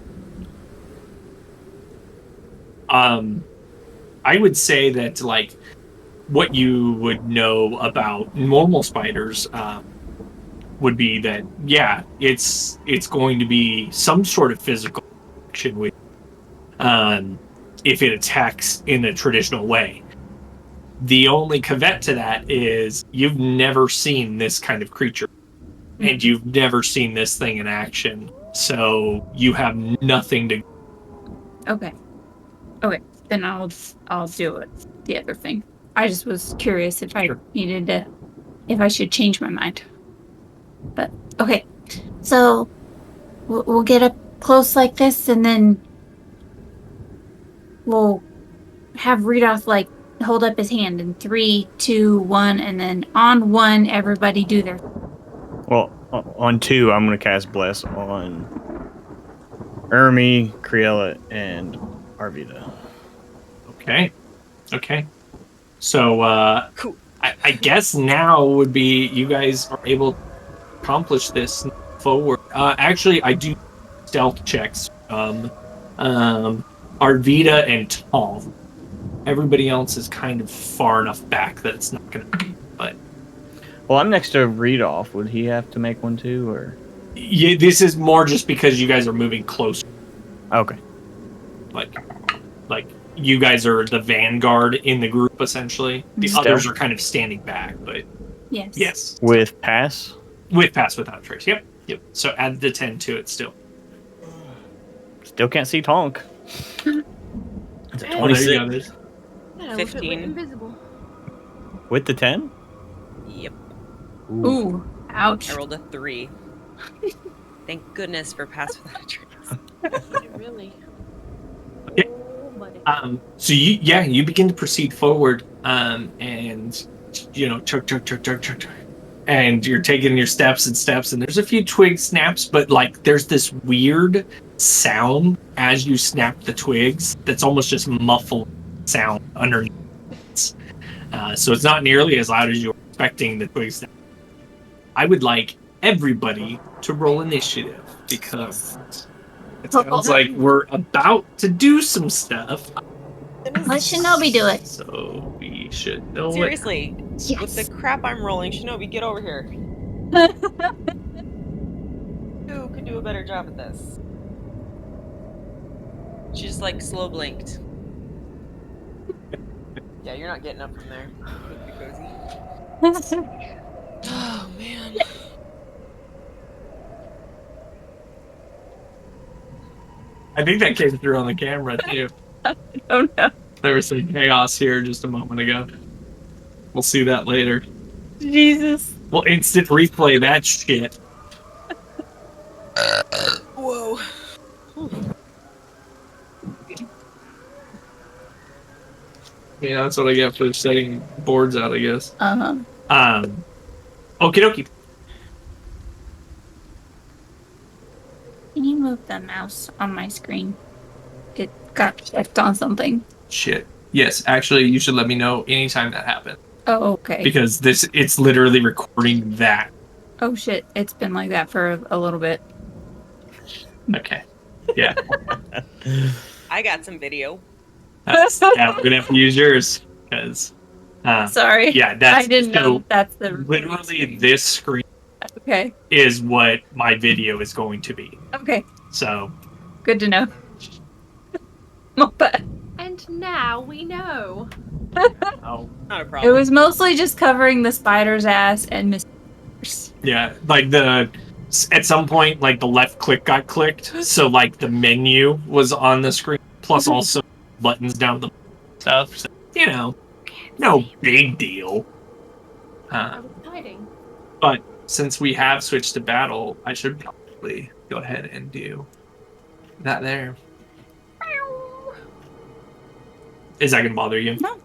A: I would say that like what you would know about normal spiders would be that it's going to be some sort of physical action with if it attacks in a traditional way. The only caveat to that is you've never seen this kind of creature and you've never seen this thing in action, so you have nothing to.
C: Okay, then I'll do it. The other thing. I just was curious if I needed to, if I should change my mind. But okay, so we'll get up close like this, and then we'll have Rudolph like hold up his hand in 3, 2, 1, and then on 1, everybody do their.
D: Well, on 2, I'm gonna cast Bless on Ermi, Kriela, and Arvita.
A: Okay. So
B: Cool.
A: I guess now would be you guys are able to accomplish this forward. Actually, I do stealth checks. Arvita and Tom. Everybody else is kind of far enough back that it's not going to be. But
D: Well, I'm next to Reedolf. Would he have to make one too, or?
A: yeah, this is more just because you guys are moving closer.
D: Okay.
A: Like you guys are the vanguard in the group essentially. The
D: Stealth.
A: others are kind of standing back, but
C: Yes.
A: yes,
D: With pass?
A: with pass without trace. Yep. So add the 10 to it still.
D: Still can't see Tonk. It's a
A: Oh, there you
D: 26.
A: go. There's-
E: Yeah, if it went
B: 15.
E: invisible.
D: With the 10?
B: Yep.
C: Ooh, ouch.
B: I rolled a 3. Thank goodness for pass without a trace.
E: Really.
A: Okay.
E: Oh, buddy.
A: So you begin to proceed forward, and chug, and you're taking your steps, and there's a few twig snaps, but like there's this weird sound as you snap the twigs that's almost just muffled sound underneath. So it's not nearly as loud as you were expecting the twigs. I would like everybody to roll initiative because it sounds like we're about to do some stuff.
C: Let Shinobi do it.
A: So we should know
B: Seriously,
C: Yes.
B: with the crap I'm rolling, Shinobi, get over here. Who could do a better job at this? She just like slow blinked. Yeah, you're not getting up from there. Would be cozy. Oh man.
A: I think that came through on the camera too.
C: Oh no.
A: There was some chaos here just a moment ago. We'll see that later.
C: Jesus.
A: We'll instant replay that shit.
B: Whoa.
A: Yeah, that's what I get for setting boards out, I guess.
C: Uh-huh.
A: Okie dokie.
C: Can you move the mouse on my screen? It got clicked on something.
A: Shit. Yes, actually, you should let me know anytime that happens.
C: Oh, okay.
A: Because it's literally recording that.
C: Oh shit, it's been like that for a little bit.
A: Okay. Yeah.
B: I got some video.
A: Yeah, we're gonna have to use yours. Because,
C: Sorry.
A: yeah, that's...
C: I didn't know
A: so
C: that's the...
A: literally, this screen
C: Okay.
A: is what my video is going to be.
C: Okay.
A: So...
C: Good to know. My bad.
E: And now we know.
A: Oh.
B: Not a
C: It
B: problem.
C: was mostly just covering the spider's ass and Mr.
A: Yeah, like at some point, like the left click got clicked, so like the menu was on the screen, plus also buttons down the stuff. So, no big deal.
E: I was hiding.
A: But since we have switched to battle, I should probably go ahead and do that there. Is that gonna bother you?
C: No.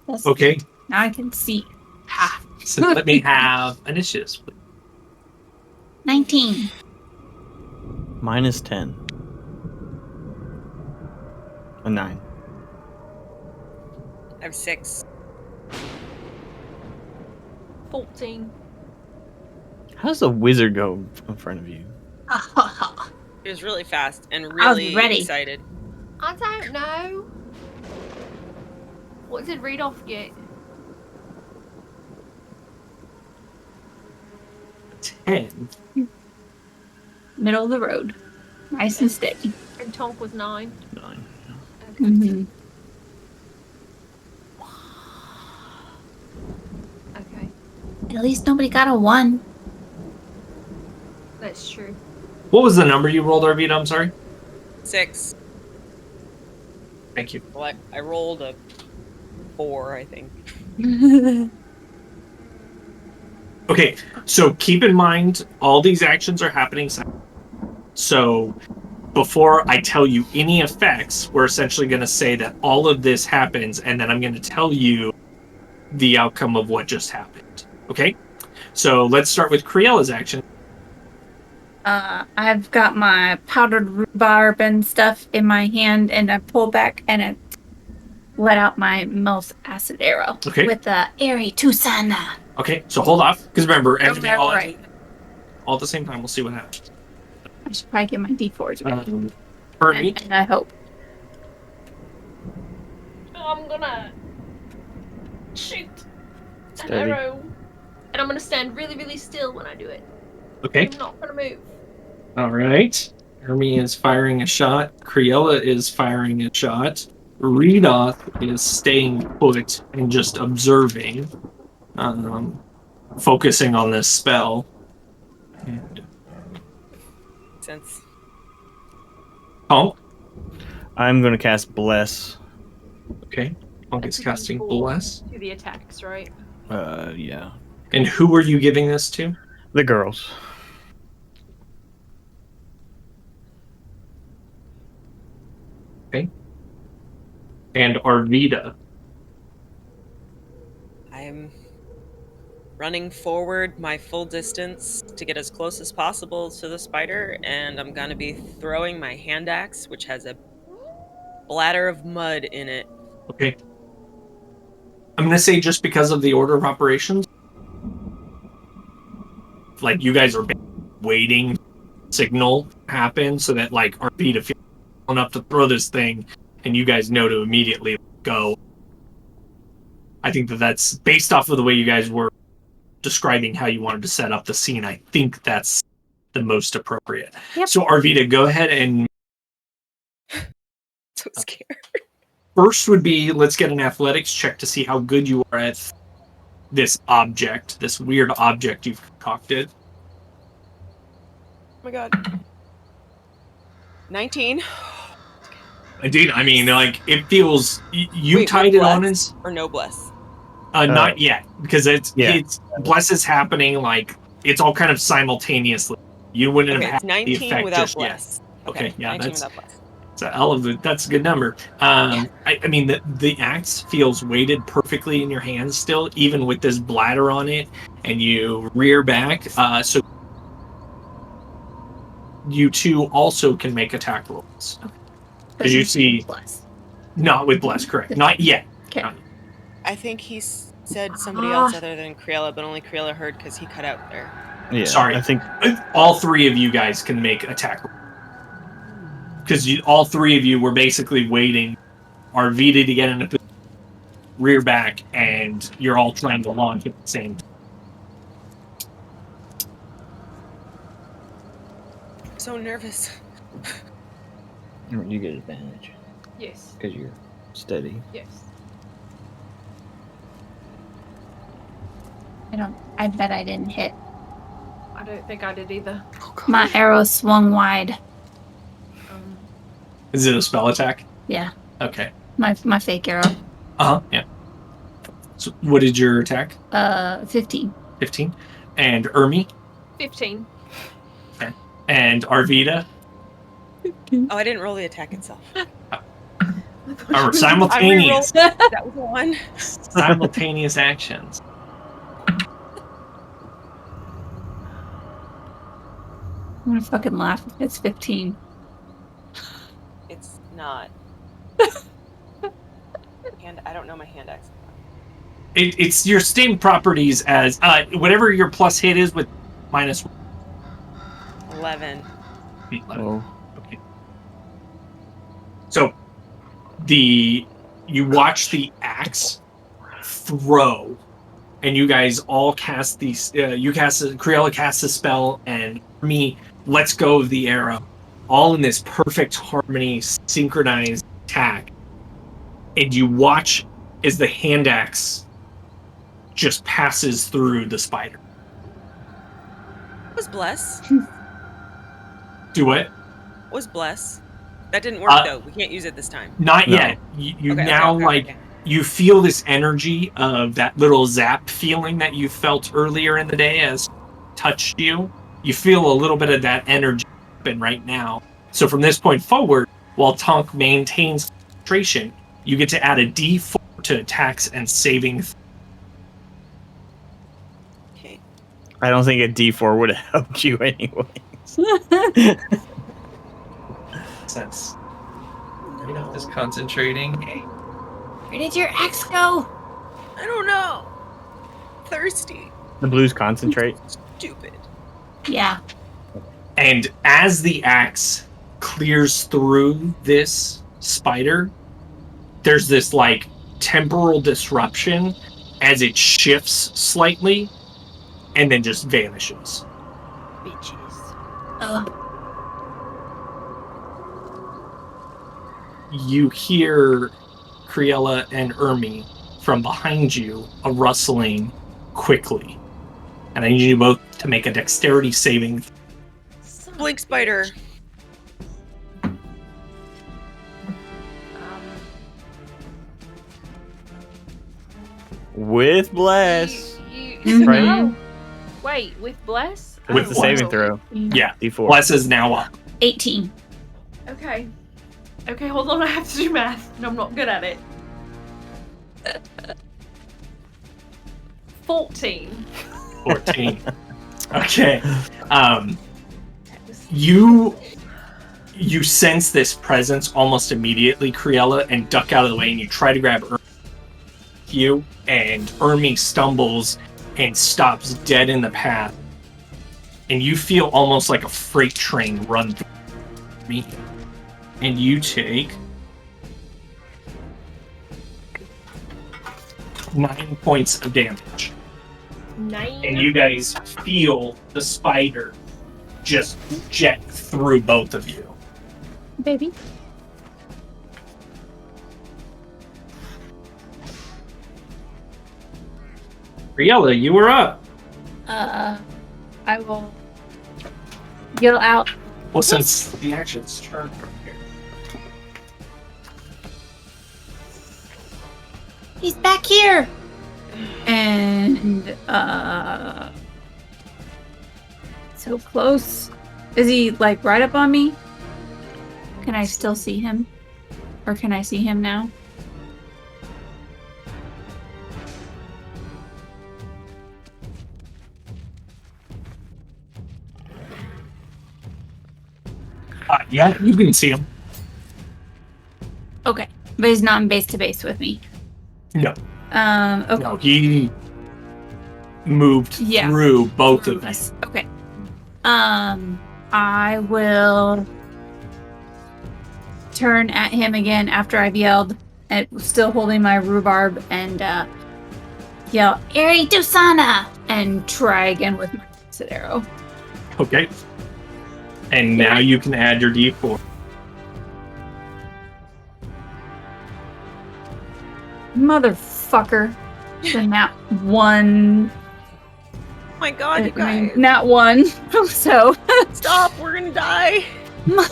C: That's,
A: Okay,
C: Now I can see. Ha.
A: so let me have initiatives, please.
C: 19.
D: Minus 10. A 9.
B: I have 6.
E: 14.
D: How does the wizard go in front of you?
B: It was really fast and
C: was
B: really
C: ready.
B: excited.
E: I don't know. What did Rudolph get?
A: 10.
C: Middle of the road. Nice and steady.
E: And Tonk was 9.
D: 9.
C: Mm-hmm.
E: Okay,
C: At least nobody got a 1.
E: that's true.
A: What was the number you rolled, Arvita? I'm sorry.
B: 6.
A: Thank you.
B: Well, I rolled a 4, I think.
A: Okay, so keep in mind all these actions are happening. So before I tell you any effects, we're essentially going to say that all of this happens, and then I'm going to tell you the outcome of what just happened. Okay? So let's start with Criella's action.
C: I've got my powdered rhubarb and stuff in my hand, and I pull back and I let out my most acid arrow.
A: Okay.
C: With the airy Tusana.
A: Okay, so hold off, because remember, everything all,
C: right.
A: all at the same time. We'll see what happens.
C: I should probably get my D4s ready.
A: Ernie,
C: And I hope.
E: I'm gonna shoot an
D: Steady.
E: arrow. And I'm gonna stand really, really still when I do it.
A: okay.
E: I'm not gonna move.
A: All right. Hermie is firing a shot. Criella is firing a shot. Redoth is staying put and just observing, focusing on this spell. And
B: Since
A: Tonk,
D: I'm going to cast Bless.
A: okay. Tonk is
E: That's
A: casting
E: cool.
A: Bless.
E: Do the attacks, right?
D: Yeah.
A: And who are you giving this to?
D: The girls.
A: And Arvida.
B: I'm running forward my full distance to get as close as possible to the spider, and I'm gonna be throwing my hand axe, which has a bladder of mud in it.
A: Okay. I'm gonna say just because of the order of operations, like you guys are waiting signal happen so that like Arvida feels enough to throw this thing, and you guys know to immediately go. I think that's based off of the way you guys were describing how you wanted to set up the scene. I think that's the most appropriate.
C: Yep.
A: So Arvida, go ahead and
B: So scared.
A: first would be let's get an athletics check to see how good you are at this object, this weird object you've concocted.
B: Oh my god. 19
A: Indeed, I mean, like it feels you
B: Wait,
A: tied
B: with
A: it on
B: bless
A: as
B: or no bless?
A: not yet because it's
D: Yeah.
A: bless is happening like it's all kind of simultaneously. You wouldn't
B: Okay,
A: have
B: it's
A: had the
B: 19
A: effect
B: without
A: just yet.
B: bless.
A: Okay, yeah,
B: 19
A: that's
B: without bless.
A: that's a good number. I mean, the axe feels weighted perfectly in your hands still, even with this bladder on it, and you rear back. So you two also can make attack rolls. Because you see,
C: Plus.
A: not with bless, correct? Not yet.
C: Okay.
B: I think he said somebody else other than Kriela, but only Kriela heard because he cut out there.
D: Yeah,
A: Sorry.
D: I think
A: All three of you guys can make attack rolls. Because all three of you were basically waiting Arvida to get in a rear back, and you're all trying to launch at the same time.
B: I'm so nervous.
D: you get advantage
E: Yes.
D: because you're steady.
E: Yes.
C: I bet I didn't hit.
E: I don't think I did either.
C: My arrow swung wide.
A: Is it a spell attack?
C: Yeah.
A: Okay.
C: My fake arrow.
A: Yeah. So what did your attack?
C: 15.
A: 15. And Ermi
E: 15.
A: and Arvida
B: Oh, I didn't roll the attack itself.
A: are simultaneous.
B: I re-rolled. That was a 1.
A: Simultaneous actions.
C: I'm gonna fucking laugh if it's 15.
B: It's not. And I don't know my hand axe.
A: It's your same properties as whatever your plus hit is with minus
B: 11.
A: 11.
D: Oh,
A: Okay. So you watch the axe throw, and you guys all cast these. Kriela casts a spell, and me lets go of the arrow, all in this perfect harmony, synchronized attack. And you watch as the hand axe just passes through the spider.
B: Was bless?
A: Do what?
B: Was bless? That didn't work though. We can't use it this time.
A: Not
D: No.
A: yet. You
B: Okay,
A: now
B: okay,
A: like
B: okay.
A: you feel this energy of that little zap feeling that you felt earlier in the day as touched you. You feel a little bit of that energy happen right now. So from this point forward, while Tonk maintains concentration, you get to add a D4 to attacks and saving.
B: Okay.
D: I don't think a D4 would have helped you anyway.
A: Sense.
F: You know, just concentrating.
C: Where did your axe go?
B: I don't know. Thirsty.
D: The blues concentrate.
B: Stupid.
C: Yeah.
A: And as the axe clears through this spider, there's this like temporal disruption as it shifts slightly and then just vanishes.
E: Bitches.
A: You hear Kriela and Ermi from behind you a rustling quickly. And I need you both to make a dexterity saving.
B: Blink spider.
D: With bless.
C: Right?
E: Oh. Wait, with bless?
A: With
D: the
A: bless.
D: saving throw.
A: Yeah,
D: D4.
A: Bless is now up.
C: 18.
E: Okay. Okay, hold on. I have to do math, and I'm not good at it. 14.
A: 14. Okay. You sense this presence almost immediately, Criella, and duck out of the way, and you try to grab you, and Ermi stumbles and stops dead in the path. And you feel almost like a freight train run through me. And you take 9 points of damage.
E: 9.
A: And you guys feel the spider just jet through both of you.
C: Baby.
A: Riella, you were up.
C: I will yell out.
A: Well, since the action's turned from here.
C: He's back here. And so close. Is he like right up on me? Can I still see him? Or can I see him now?
A: Yeah, you can see him.
C: Okay. But he's not in base to base with me.
A: No,
C: Okay.
A: no, he moved
C: Yeah.
A: through both of you.
C: Us. Okay. I will turn at him again after I've yelled, and still holding my rhubarb, and yell, Eri Dusana! And try again with my acid arrow.
A: Okay. And now you can add your D4.
C: Motherfucker. So not one.
B: Oh my god, you guys.
C: Not one. So.
B: Stop, we're gonna die.
C: My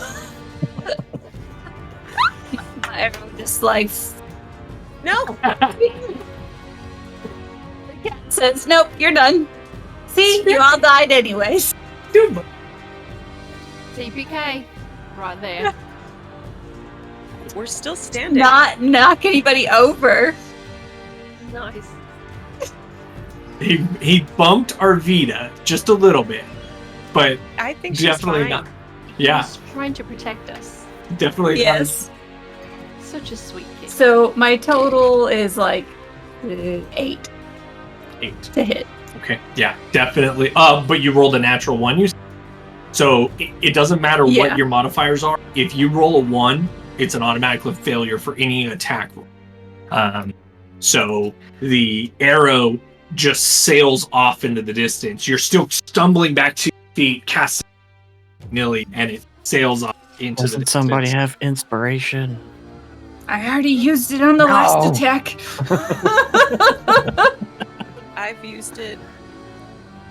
C: arrow just like
B: No.
C: says, nope, you're done. See, you all died anyways.
E: TPK. Right there.
B: We're still standing.
C: Not knock anybody over.
E: Nice.
A: He bumped Arvida just a little bit, but
B: I think she's
A: definitely
B: fine.
A: not. Yeah,
E: He's trying to protect us.
A: definitely
C: Yes.
E: Such a sweet kid.
C: So my total is like 8
A: not 8.
C: to hit.
A: Okay, yeah, definitely. But you rolled a natural 1, so it doesn't matter
C: Yeah.
A: what your modifiers are. If you roll a 1, it's an automatic failure for any attack roll. So the arrow just sails off into the distance. You're still stumbling back to your feet, casting nilly, and it sails off into the
D: Doesn't
A: distance.
D: somebody have inspiration?
C: I already used it on the last attack.
B: I've used it.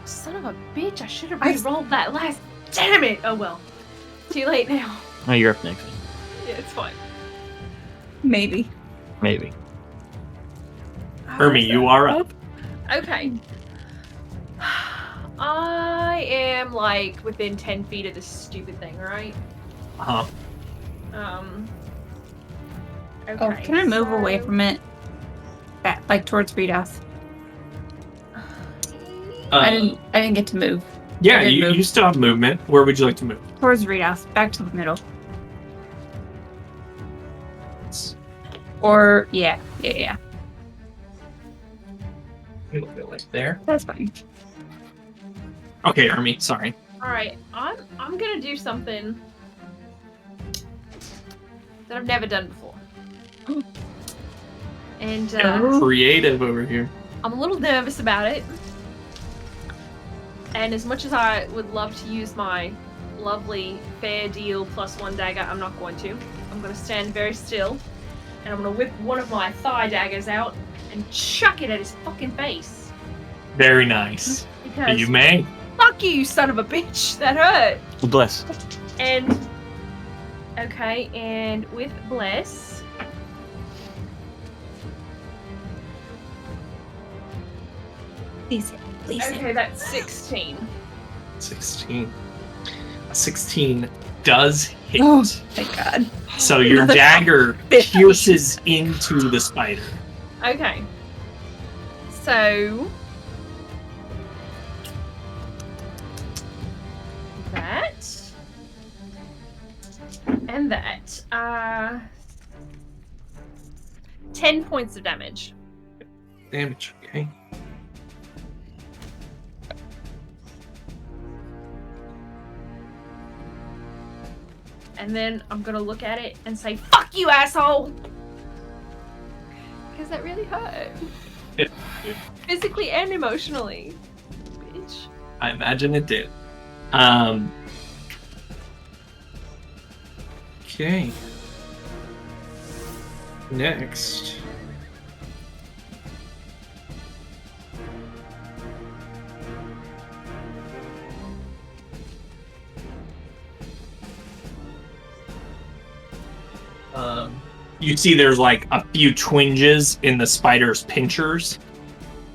E: Son of a bitch, I should have re-rolled that last. Damn it! Oh well. Too late now.
D: Oh, you're up next.
E: Yeah, it's fine.
C: Maybe.
D: Maybe.
A: Ermi, you are up.
E: Okay. I am like within 10 feet of this stupid thing, right?
A: Uh-huh.
E: Okay.
C: Oh, can I move away from it? Back, like towards Redoth. I didn't get to move.
A: Yeah,
C: I didn't move.
A: you still have movement. Where would you like to move?
C: Towards Redoth. Back to the middle. Or yeah.
F: A little bit like there.
C: That's fine.
A: Okay, Ermi, sorry.
E: All right, I'm gonna do something that I've never done before, and
A: Creative over here.
E: I'm a little nervous about it. And as much as I would love to use my lovely fair deal +1 dagger, I'm not going to. I'm going to stand very still, and I'm going to whip one of my thigh daggers out and chuck it at his fucking face.
A: Very nice.
E: Because
A: You may.
E: fuck you, son of a bitch, that hurt.
D: Bless.
E: And okay, and with bless,
C: Please, please.
E: okay, that's 16.
A: 16. A 16 does hit.
C: Oh, thank God.
A: So your
C: Another
A: dagger
C: bit.
A: pierces into the spider.
E: Okay. So that and that. 10 points of damage.
A: Damage, okay.
E: And then I'm gonna look at it and say, "Fuck you, asshole!" Because that really hurt. Physically and emotionally. Bitch.
A: I imagine it did. Okay. Next. You see there's like a few twinges in the spider's pinchers,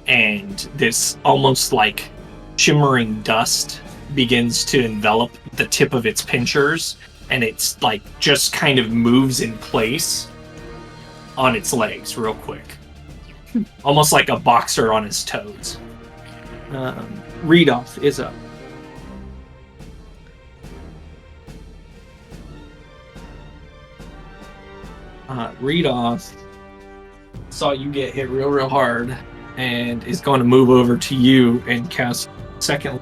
A: and this almost like shimmering dust begins to envelop the tip of its pinchers, and it's like just kind of moves in place on its legs real quick. Almost like a boxer on his toes. Readoff is up. Readoff saw you get hit real hard and is going to move over to you and cast second.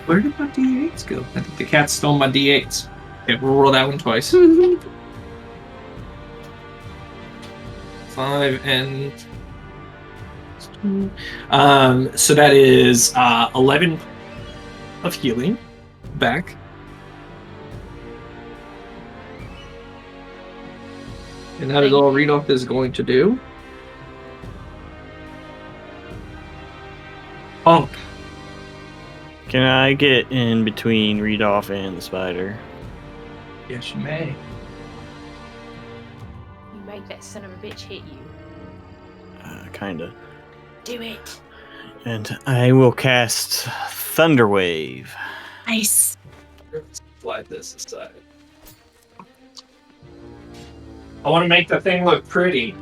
A: Where did my D8s go? I think the cat stole my D8s. Okay, we'll roll that one twice. 5 and 2. So that is 11 of healing back. And that is all Readoff is going to do. Bonk.
D: Can I get in between Readoff and the spider?
A: Yes, you may.
E: You make that son of a bitch hit you.
D: Kinda.
E: Do it.
D: And I will cast Thunderwave.
C: Nice.
A: Slide this aside. I want to make the thing look pretty.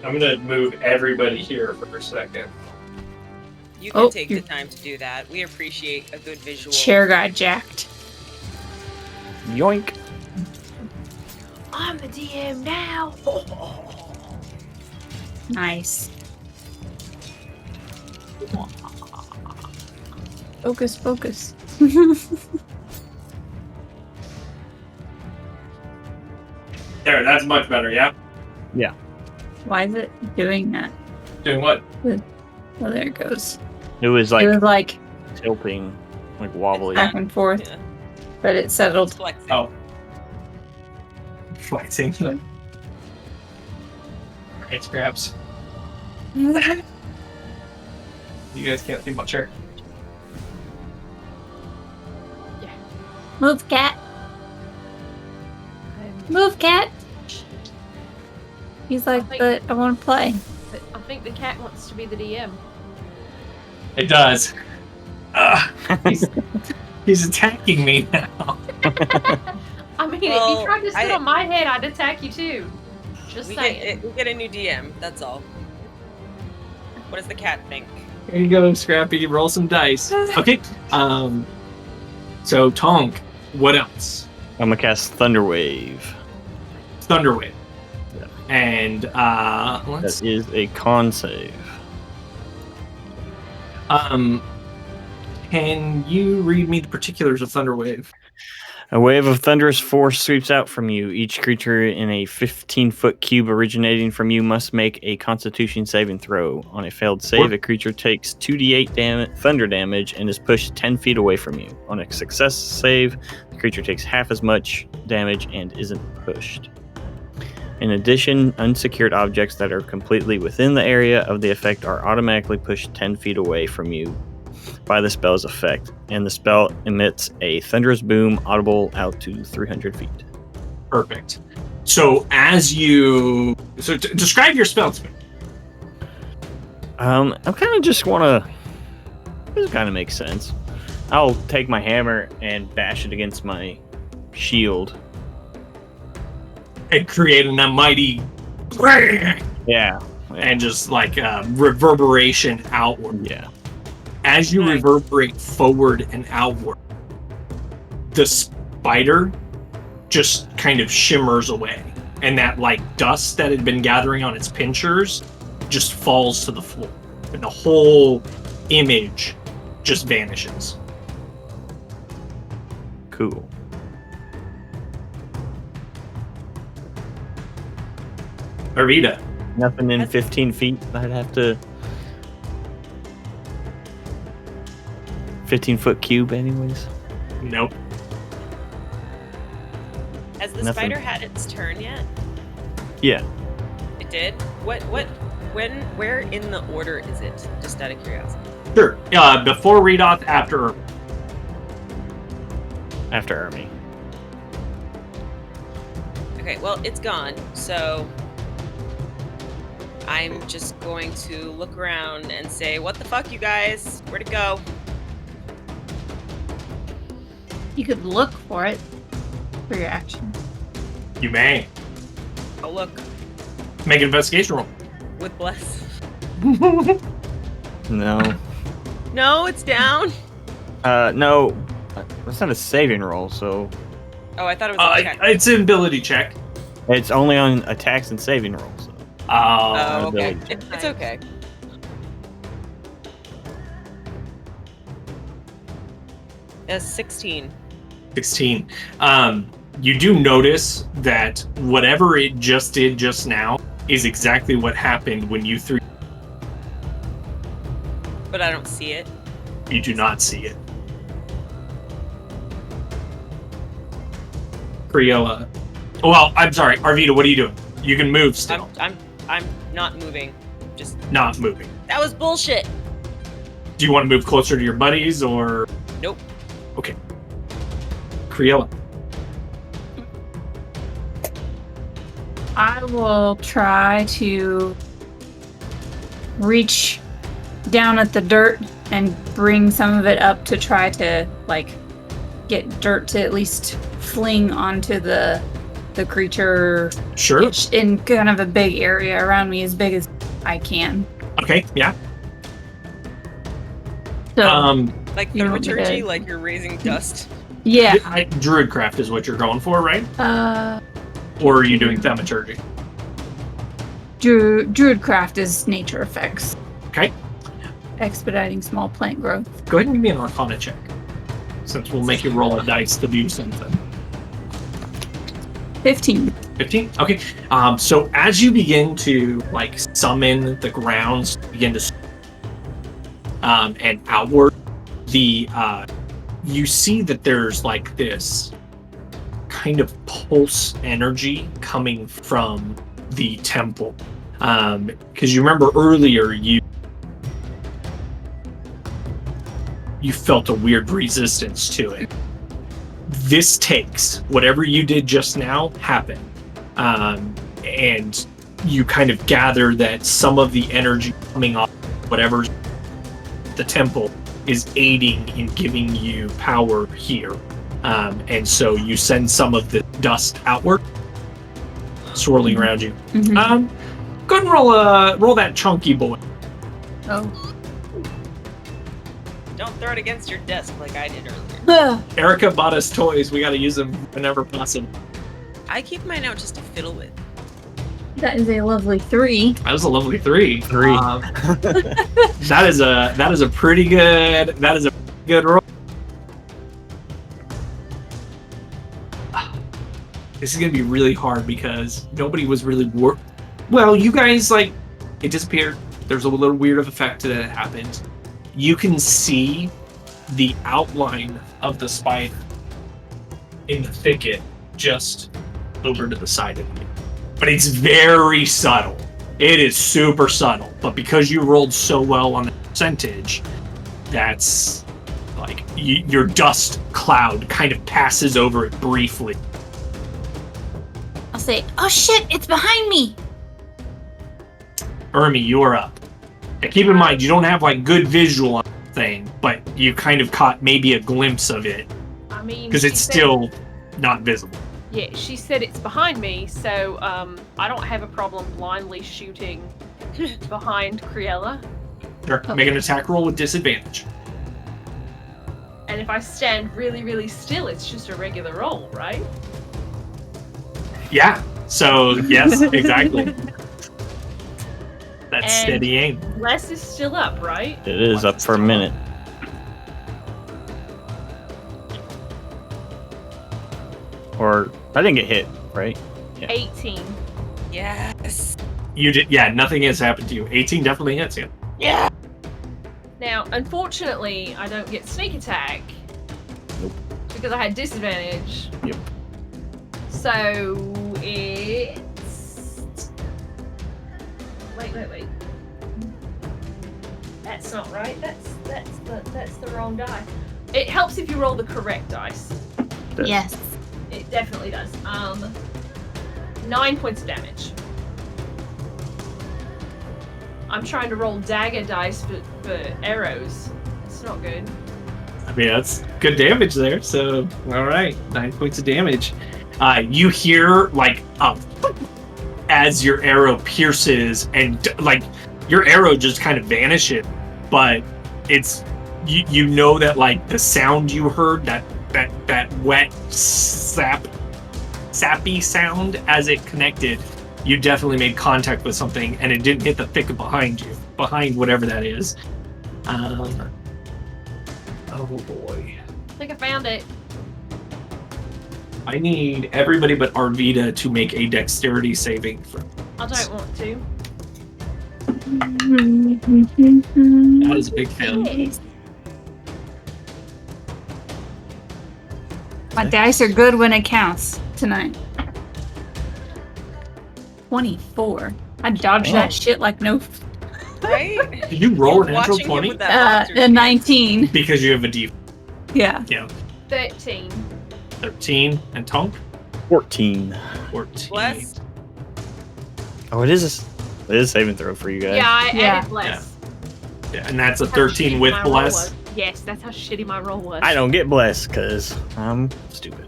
A: I'm going to move everybody here for a second.
B: You can
C: Oh,
B: take the time to do that. We appreciate a good visual.
C: Chair got jacked.
D: Yoink.
E: I'm the DM now.
C: Nice. Focus, focus.
A: There, that's much better, yeah?
C: Why is it doing that?
A: Doing what?
C: Oh, there it goes.
D: It was
C: It
D: like
C: was like
D: tilting, like wobbly.
C: back and forth,
B: Yeah.
C: but it settled.
B: Flexing.
A: Oh. Flexing. Alright, scraps. You guys can't see my chair.
C: Move, cat. Move, cat. He's like, but I want to play.
E: I think the cat wants to be the DM.
A: It does. He's attacking me now.
E: I mean,
B: Well,
E: if you tried to sit
B: I-
E: on my head, I'd attack you too. Just
B: We
E: saying.
B: get a new DM. That's all. What does the cat think?
A: Here you go, Scrappy. Roll some dice. Okay. So Tonk, what else?
D: I'm gonna cast Thunderwave.
A: Thunderwave.
D: Yeah.
A: And let's
D: That is a con save.
A: can you read me the particulars of Thunderwave?
D: A wave of thunderous force sweeps out from you. Each creature in a 15-foot cube originating from you must make a Constitution saving throw. On a failed save, a creature takes 2d8 thunder damage and is pushed 10 feet away from you. On a success save, the creature takes half as much damage and isn't pushed. In addition, unsecured objects that are completely within the area of the effect are automatically pushed 10 feet away from you by the spell's effect, and the spell emits a thunderous boom audible out to 300 feet.
A: Perfect. So as you describe your spell to me.
D: I kind of just want to. This kind of makes sense. I'll take my hammer and bash it against my shield.
A: And create a mighty
D: Yeah.
A: and just like reverberation outward.
D: Yeah.
A: As you
B: Nice.
A: reverberate forward and outward, the spider just kind of shimmers away, and that like dust that had been gathering on its pincers just falls to the floor, and the whole image just vanishes.
D: Cool.
A: Arita,
D: Nothing in 15 feet. I'd have to. 15-foot cube, anyways.
A: nope.
B: Has the
D: Nothing.
B: spider had its turn yet?
D: Yeah.
B: It did. Where in the order is it? Just out of curiosity.
A: Sure. Before Redoth, after.
D: After Army.
B: Okay, well, it's gone, so I'm just going to look around and say, what the fuck, you guys? Where'd it go?
C: You could look for it for your action.
A: You may
B: Oh, look,
A: make an investigation roll.
B: with bless.
D: No.
B: No, it's down.
D: No. That's not a saving roll, so
B: Oh, I thought it was a check.
A: It's an ability check.
D: it's only on attacks and saving rolls. So.
B: Oh, okay.
D: ability
B: It's okay. It's 16.
A: 16. You do notice that whatever it just did just now is exactly what happened when you threw.
B: But I don't see it.
A: You do not see it. Criolla. Well, I'm sorry, Arvita, what are you doing? You can move still,
B: I'm not moving. Just
A: not moving.
B: that was bullshit.
A: Do you want to move closer to your buddies or
B: Nope.
A: Criolla?
C: I will try to reach down at the dirt and bring some of it up to try to like get dirt to at least fling onto the creature
A: Sure.
C: in kind of a big area around me, as big as I can.
A: Okay, yeah.
C: So
B: Like
C: You want me
B: thaumaturgy,
C: to-
B: like you're raising dust.
C: yeah,
A: Druidcraft is what you're going for, right?
C: Druidcraft
A: Or are you doing thaumaturgy?
C: Druidcraft is nature effects,
A: Okay.
C: expediting small plant growth.
A: Go ahead and give me an Arcana check, since we'll make you roll a dice to do something.
C: 15.
A: 15? Okay. So as you begin to like summon the grounds, begin to and outward, you see that there's like this kind of pulse energy coming from the temple. Because you remember earlier you felt a weird resistance to it. This takes whatever you did just now happened, and you kind of gather that some of the energy coming off whatever's the temple is aiding in giving you power here, and so you send some of the dust outward, swirling around you.
C: Mhm.
A: Go ahead and roll that chunky boy.
C: Oh.
B: Don't throw it against your desk like I did earlier.
A: Erica bought us toys. We got to use them whenever possible.
B: I keep mine out just to fiddle with.
C: That is a lovely 3.
A: That was a lovely 3.
D: 3.
A: That is a pretty good. That is a good roll. This is gonna be really hard because nobody was really well, you guys like it disappeared. There's a little weird of effect that happened. You can see the outline of the spider in the thicket just over to the side of you. But it's very subtle. It is super subtle. But because you rolled so well on the percentage, that's like your dust cloud kind of passes over it briefly.
C: I'll say, "Oh shit, it's behind me."
A: Ermi, you are up. Now, keep in mind, you don't have like good visual on the thing, but you kind of caught maybe a glimpse of it
E: I mean,
A: because
E: she
A: it's
E: said-
A: still not visible.
E: Yeah, she said it's behind me, so I don't have a problem blindly shooting behind Criella.
A: Sure. Make an attack roll with disadvantage.
E: And if I stand really, really still, it's just a regular roll, right?
A: Yeah. So yes, exactly. That's
E: And-
A: steady aim.
E: Les is still up, right?
D: It is up for a minute. Or I didn't get hit, right? Yeah.
E: 18.
B: Yes.
A: You did. Yeah. Nothing has happened to you. 18 definitely hits you.
B: Yeah.
E: Now, unfortunately, I don't get sneak attack.
D: Nope.
E: Because I had disadvantage.
D: Yep.
E: So it's. Wait. That's not right. That's the wrong die. It helps if you roll the correct dice.
D: Does.
C: Yes.
E: It definitely does. 9 points of damage. I'm trying to roll dagger dice for arrows. It's not good.
A: I mean, that's good damage there. So, all right, 9 points of damage. You hear like as your arrow pierces, and like your arrow just kind of vanishes. But it's you know that like the sound you heard, that wet sappy sound as it connected, you definitely made contact with something, and it didn't hit the thicket behind you, behind whatever that is. Oh boy.
E: I think I found it.
A: I need everybody but Arvita to make a dexterity saving throw.
E: I don't want to.
A: That is a big failure.
C: My dice are good when it counts tonight. 24. I dodged that shit like no.
B: Right?
A: Did you roll
B: You
A: a
B: were
A: natural
B: watching him
A: 20?
B: with that monster
C: A
B: teeth.
C: 19.
A: Because you have a D,
C: Yeah.
E: 13.
A: 13, and Tonk?
D: 14.
A: 14.
B: Bless.
D: Oh, it is a saving throw for you guys.
E: Yeah, I
C: Yeah.
E: added bless.
A: Yeah, and that's a
E: That's how
A: 13
E: shitty
A: with
E: my roll
A: bless.
E: was. Yes, that's how shitty my roll was.
D: I don't get blessed because I'm stupid.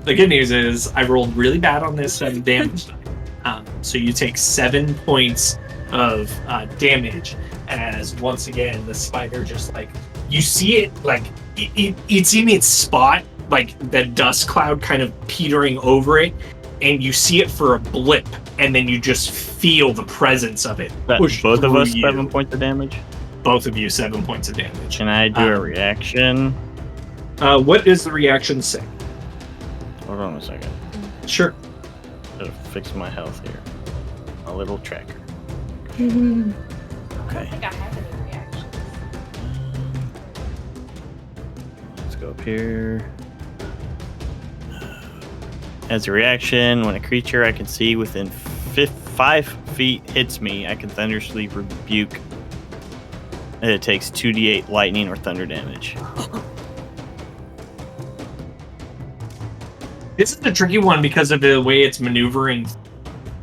A: The good news is I rolled really bad on this damage die. So you take 7 points of damage as once again the spider just like you see it like it's in its spot, like the dust cloud kind of petering over it, and you see it for a blip, and then you just feel the presence of it
D: That
A: push
D: both of
A: through
D: us
A: you.
D: 7 points of damage.
A: Both of you 7 points of damage.
D: Can I do a reaction?
A: What does the reaction say?
D: Hold on a second.
A: Sure.
D: Gotta fix my health here. A little tracker.
E: I don't
D: Okay.
E: think I have any reactions.
D: Let's go up here. As a reaction, when a creature I can see within 5 feet hits me, I can thunderously rebuke. And it takes 2d8 lightning or thunder damage.
A: This is a tricky one because of the way it's maneuvering.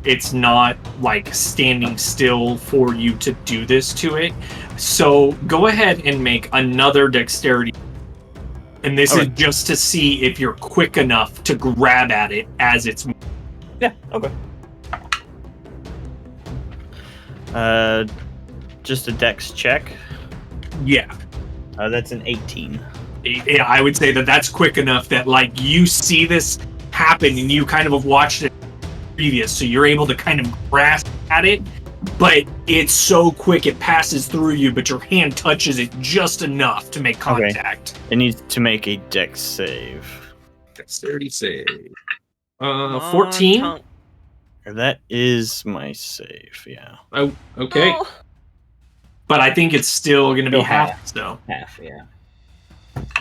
A: It's not like standing still for you to do this to it. So go ahead and make another dexterity. And this is
D: Alright.
A: just to see if you're quick enough to grab at it as it's.
D: Yeah, okay. Just a dex check.
A: Yeah.
D: That's an 18.
A: Yeah, I would say that that's quick enough that like you see this happen and you kind of have watched it previous, so you're able to kind of grasp at it, but it's so quick it passes through you, but your hand touches it just enough to make
D: Okay.
A: contact.
D: It needs to make a dex save.
A: Dexterity save.
B: Come on,
A: 14.
B: Tonk.
D: That is my save, yeah.
A: Oh, okay.
B: Oh,
A: But I think it's still going to be
F: Still
A: half. So
F: Half, yeah.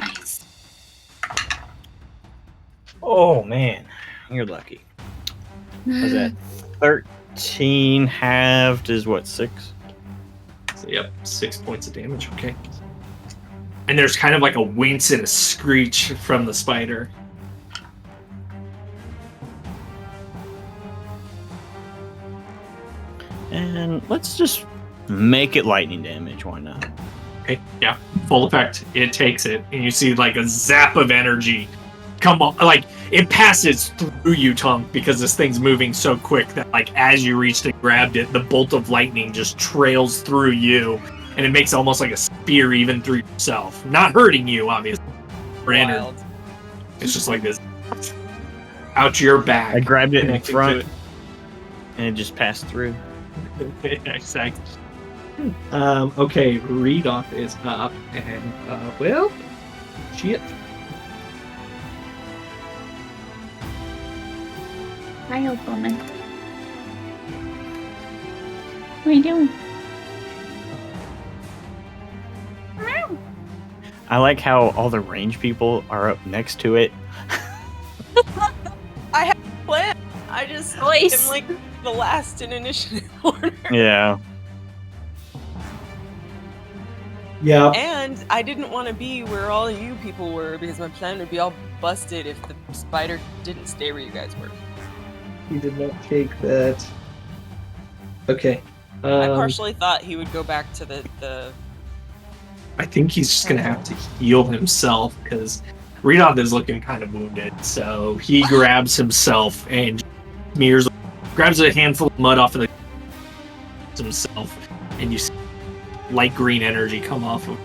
C: Nice.
D: Oh, man. You're lucky. What's that? 13 halved is what, 6?
A: yep, 6 points of damage. Okay. And there's kind of like a wince and a screech from the spider.
D: And let's just make it lightning damage. Why not?
A: Okay, yeah, full effect. It takes it, and you see like a zap of energy come on. Like it passes through you, Tonk, because this thing's moving so quick that like as you reached and grabbed it, the bolt of lightning just trails through you, and it makes almost like a spear even through yourself. Not hurting you, obviously.
B: Wild.
A: It's just like this out your back.
D: I grabbed it in
A: connecting
D: front,
A: to
D: and it just passed through.
A: Exactly. Okay, read off is up, and well, shit.
C: Hi, old woman. What are you doing?
D: I like how all the range people are up next to it.
B: I have a plan. I just
C: Voice.
B: am like the last in initiative order.
D: Yeah.
A: Yeah.
B: And I didn't want to be where all you people were because my plan would be all busted if the spider didn't stay where you guys were.
A: He did not take that. Okay.
B: I partially thought he would go back to the
A: I think he's just gonna have to heal himself because Redoth is looking kind of wounded. So he grabs himself and grabs a handful of mud off of himself, and you see light green energy come off of.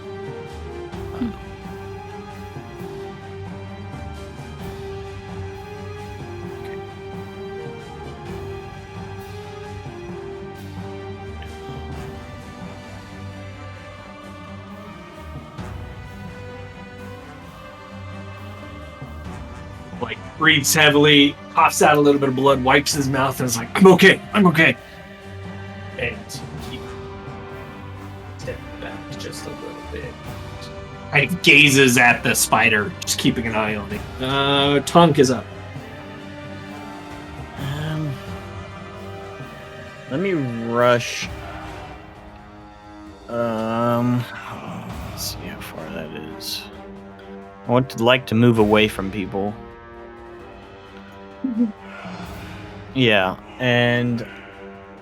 A: Like breathes heavily, coughs out a little bit of blood, wipes his mouth, and is like, "I'm okay. I'm okay." And he steps back just a little bit. Kind of gazes at the spider, just keeping an eye on it. Tonk is up.
D: Let me rush. Let's see how far that is. I would like to move away from people. Yeah, and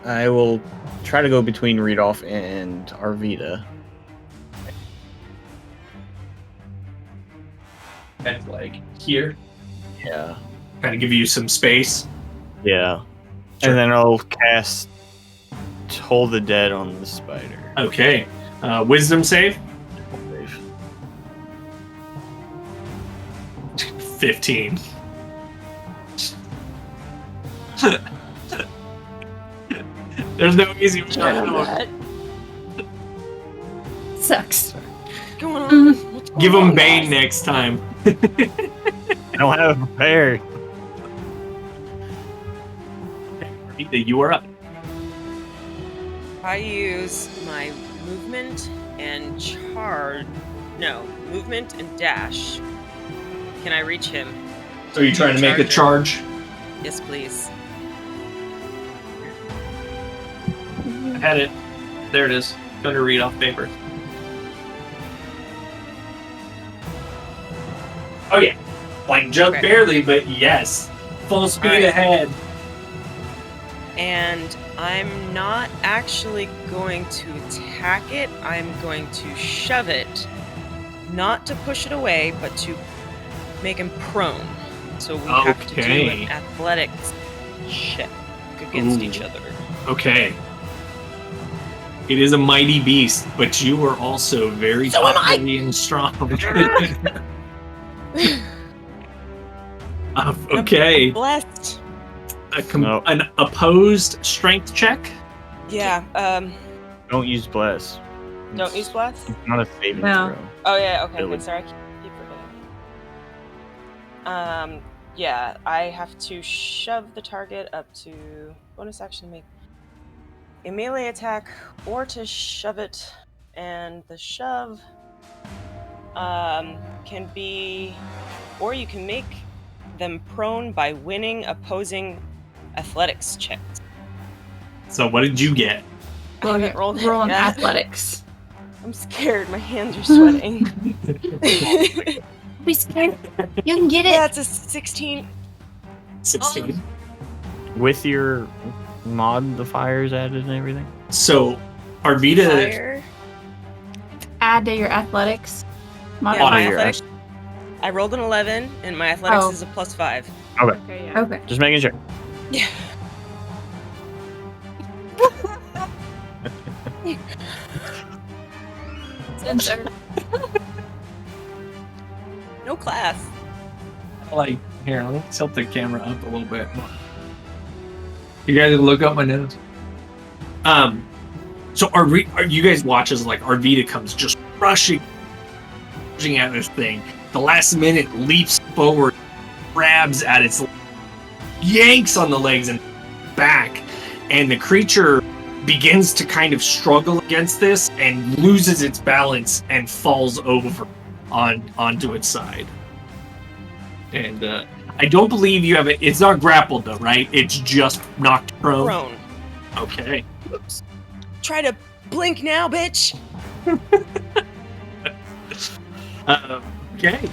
D: I will try to go between Redoff and Arvita.
A: Kind of like here,
D: Yeah.
A: kind of give you some space.
D: Yeah.
A: Sure.
D: And then I'll cast Toll the Dead on the spider.
A: Okay. Wisdom save. 15. There's no easy way.
B: What?
C: Sucks.
B: What's going on?
C: Mm.
B: What's going
A: Give him
B: on,
A: Bane
B: guys?
A: next time.
D: I don't have it prepared.
A: You are up.
B: I use my movement and charge. No, movement and dash. Can I reach him?
A: So you're trying to make a charge?
B: Yes, please.
A: I had it. There it is. Going to read off paper. Oh yeah. Like just
B: Okay.
A: barely, but yes. Full speed
B: Alright.
A: ahead.
B: And I'm not actually going to attack it. I'm going to shove it. Not to push it away, but to make him prone. So we have to do
A: Okay.
B: an athletics check against
A: Ooh.
B: each other.
A: Okay. It is a mighty beast, but you are also very
B: So am I.
A: tough and strong. Okay.
B: Blessed.
D: Nope.
A: An opposed strength check?
B: Yeah.
D: Don't use Bless.
B: Don't use bless.
D: It's not a saving
C: No.
D: throw.
B: Oh yeah. Okay.
D: Really?
B: Okay. Sorry. I keep forgetting. Yeah. I have to shove the target up to bonus action to make a melee attack, or to shove it, and the shove can be, or you can make them prone by winning opposing athletics checks.
A: So what did you get?
B: I haven't rolled it
C: roll an
B: yet.
C: athletics.
B: I'm scared. My hands are sweating.
C: Be scared. You can get it.
B: Yeah, it's a 16.
A: 16.
D: With your modifiers added and everything?
A: So, Arvita,
B: Fire.
C: Add to your athletics.
B: Yeah,
C: Modifier.
B: my
D: your
B: athletics. I rolled an 11, and my athletics
C: Oh.
B: is a +5.
E: Okay, yeah.
C: Okay.
D: Just making sure.
B: Yeah.
C: Sensor.
B: No class.
A: like, here, let me tilt the camera up a little bit more. You guys look up my nose. So you guys watch as like Arvita comes just rushing at this thing. The last minute leaps forward, grabs at its, yanks on the legs and back, and the creature begins to kind of struggle against this and loses its balance and falls over onto its side. And I don't believe you have it. It's not grappled though, right? It's just knocked prone.
B: Prone.
A: Okay.
B: Oops. Try to blink now, bitch.
A: Okay.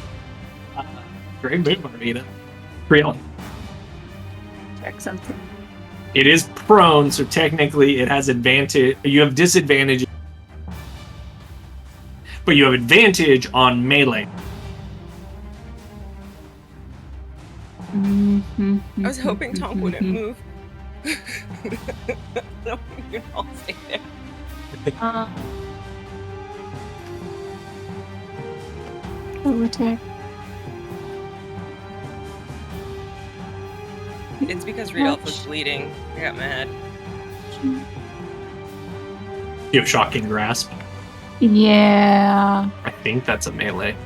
A: Great move, Arvita. Really.
C: Check something.
A: It is prone, so technically it has advantage. You have disadvantage, but you have advantage on melee.
C: Mm-hmm.
B: I was hoping Tom wouldn't move. No, you all stay there.
C: Full attack.
B: It's because Rudolph was bleeding. I got mad.
A: You have shocking grasp.
C: Yeah.
A: I think that's a melee.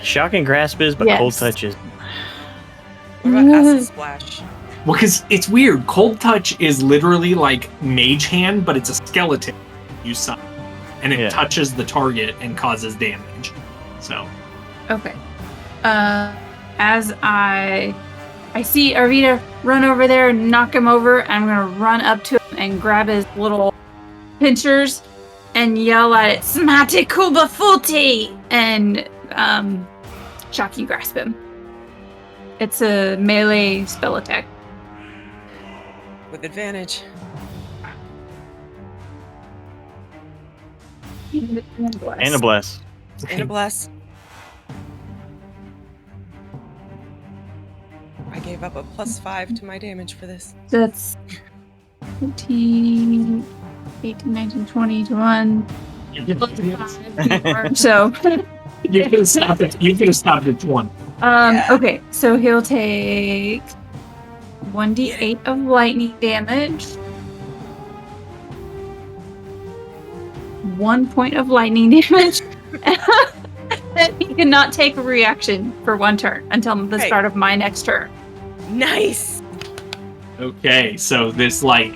D: Shocking grasp is, but
C: Yes.
D: cold touch is.
B: What about acid splash?
A: Well, because it's weird. Cold touch is literally like mage hand, but it's a skeleton you summon, and it
D: Yeah.
A: touches the target and causes damage. So
C: Okay. As I see Arvita run over there and knock him over, I'm gonna run up to him and grab his little pinchers and yell at it, "Smate Kuba Futi!" and shocking grasp him. It's a melee spell attack.
B: With advantage.
D: And a bless.
B: And a bless. I gave up a +5 to my damage for this.
C: That's 15, 18, 19, 20, 21.
A: you could
C: So,
A: have stopped it. You could have stopped at one.
B: Yeah.
C: okay, so he'll take 1d8 of lightning damage, 1 point of lightning damage, and he cannot take a reaction for 1 turn until the
B: Okay.
C: start of my next turn.
B: Nice!
A: Okay, so this like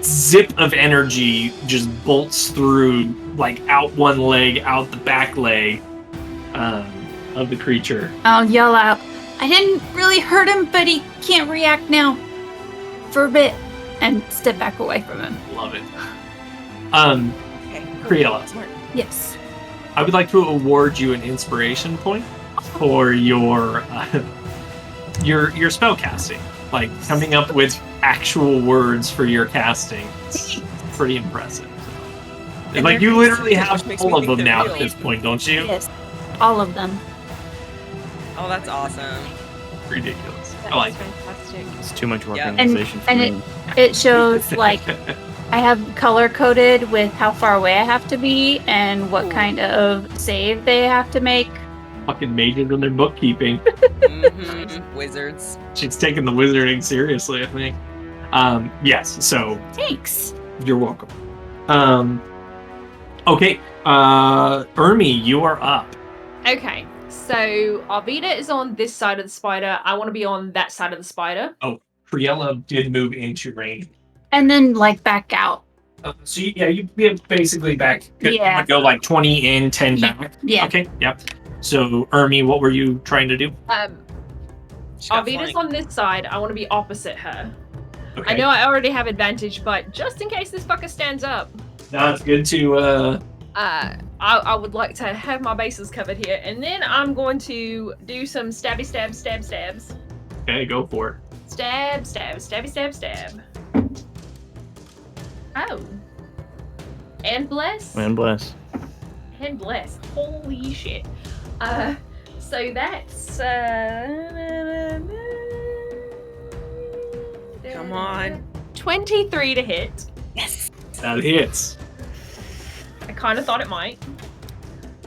A: zip of energy just bolts through, like out one leg, out the back leg of the creature.
C: I'll yell out, "I didn't really hurt him, but he can't react now for a bit," and step back away from him.
A: Love it.
B: Okay.
A: Kriela,
B: Smart.
C: Yes.
A: I would like to award you an inspiration point for your spell casting. Like coming up with actual words for your casting. It's pretty impressive.
B: And
A: Like
B: they're
A: you literally
B: consistent,
A: have
B: which makes
A: all
B: me
A: of
B: think
A: them
B: they're
A: now
B: real.
A: at this point, don't you?
C: Yes. All of them.
B: Oh, that's awesome.
A: Ridiculous.
E: That
A: I like
E: is fantastic.
D: It's too much
B: Yeah.
D: organization for
C: and
D: me.
C: It shows like I have color coded with how far away I have to be and what
B: Ooh.
C: kind of save they have to make.
A: fucking majors in their bookkeeping.
B: Mm-hmm. Wizards.
A: She's taking the wizarding seriously, I think. Yes, so
C: Thanks.
A: you're welcome. Okay, Ermi, you are up.
E: Okay, so Arvita is on this side of the spider. I want to be on that side of the spider.
A: Priella did move into range.
C: And then like back out.
A: So you'd be basically back. You
C: Yeah.
A: would go like 20 in, 10
C: Yeah.
A: back.
C: Yeah.
A: Okay, yep. So, Ermi, what were you trying to do?
B: She's got
E: Arvita's
B: flank.
E: on this side. I want to be opposite her.
A: Okay.
E: I know I already have advantage, but just in case this fucker stands up.
A: Now it's good to
E: I would like to have my bases covered here, and then I'm going to do some stabby stabs.
A: okay, go for it.
E: Stab. Oh. And bless.
D: And bless.
E: And bless. Holy shit. So that's
B: Come on.
E: 23 to hit.
B: Yes.
A: That hits.
E: I kind of thought it might.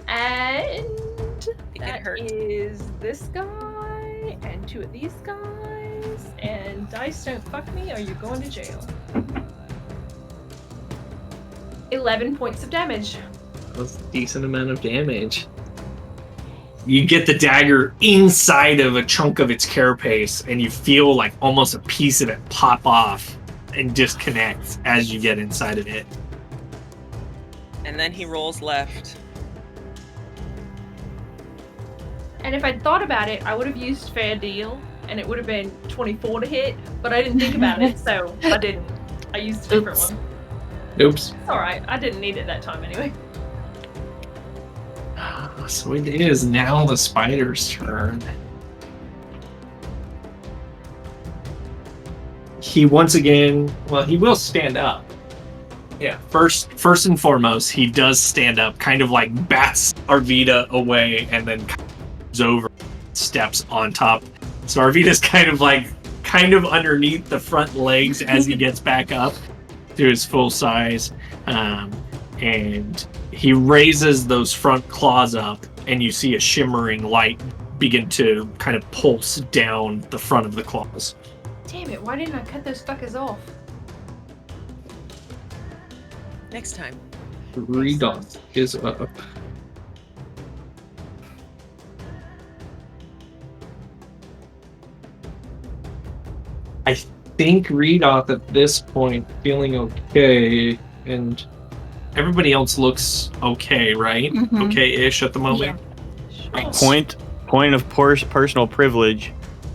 E: And
B: It
E: that
B: hurt.
E: is this guy and 2 of these guys. And dice don't fuck me or you're going to jail. 11 points of damage.
A: That's a decent amount of damage. You get the dagger inside of a chunk of its carapace, and you feel like almost a piece of it pop off and disconnect as you get inside of it.
B: And then he rolls left.
E: And if I'd thought about it, I would have used fair deal, and it would have been 24 to hit, but I didn't think about it, so I didn't. I used a different
C: Oops.
E: one.
A: Oops.
E: It's alright, I didn't need it that time anyway.
A: So it is now the spider's turn. He once again, well, he will stand up. Yeah, first and foremost, he does stand up, kind of like bats Arvita away, and then comes over, steps on top. So Arvita's kind of underneath the front legs as he gets back up to his full size, and he raises those front claws up, and you see a shimmering light begin to kind of pulse down the front of the claws.
E: Damn it, why didn't I cut those fuckers off?
B: Next time.
A: Redoth is up. I think Redoth at this point feeling okay, and everybody else looks okay, right?
C: Mhm.
A: Okay-ish at the moment. Nice.
D: Point of personal privilege.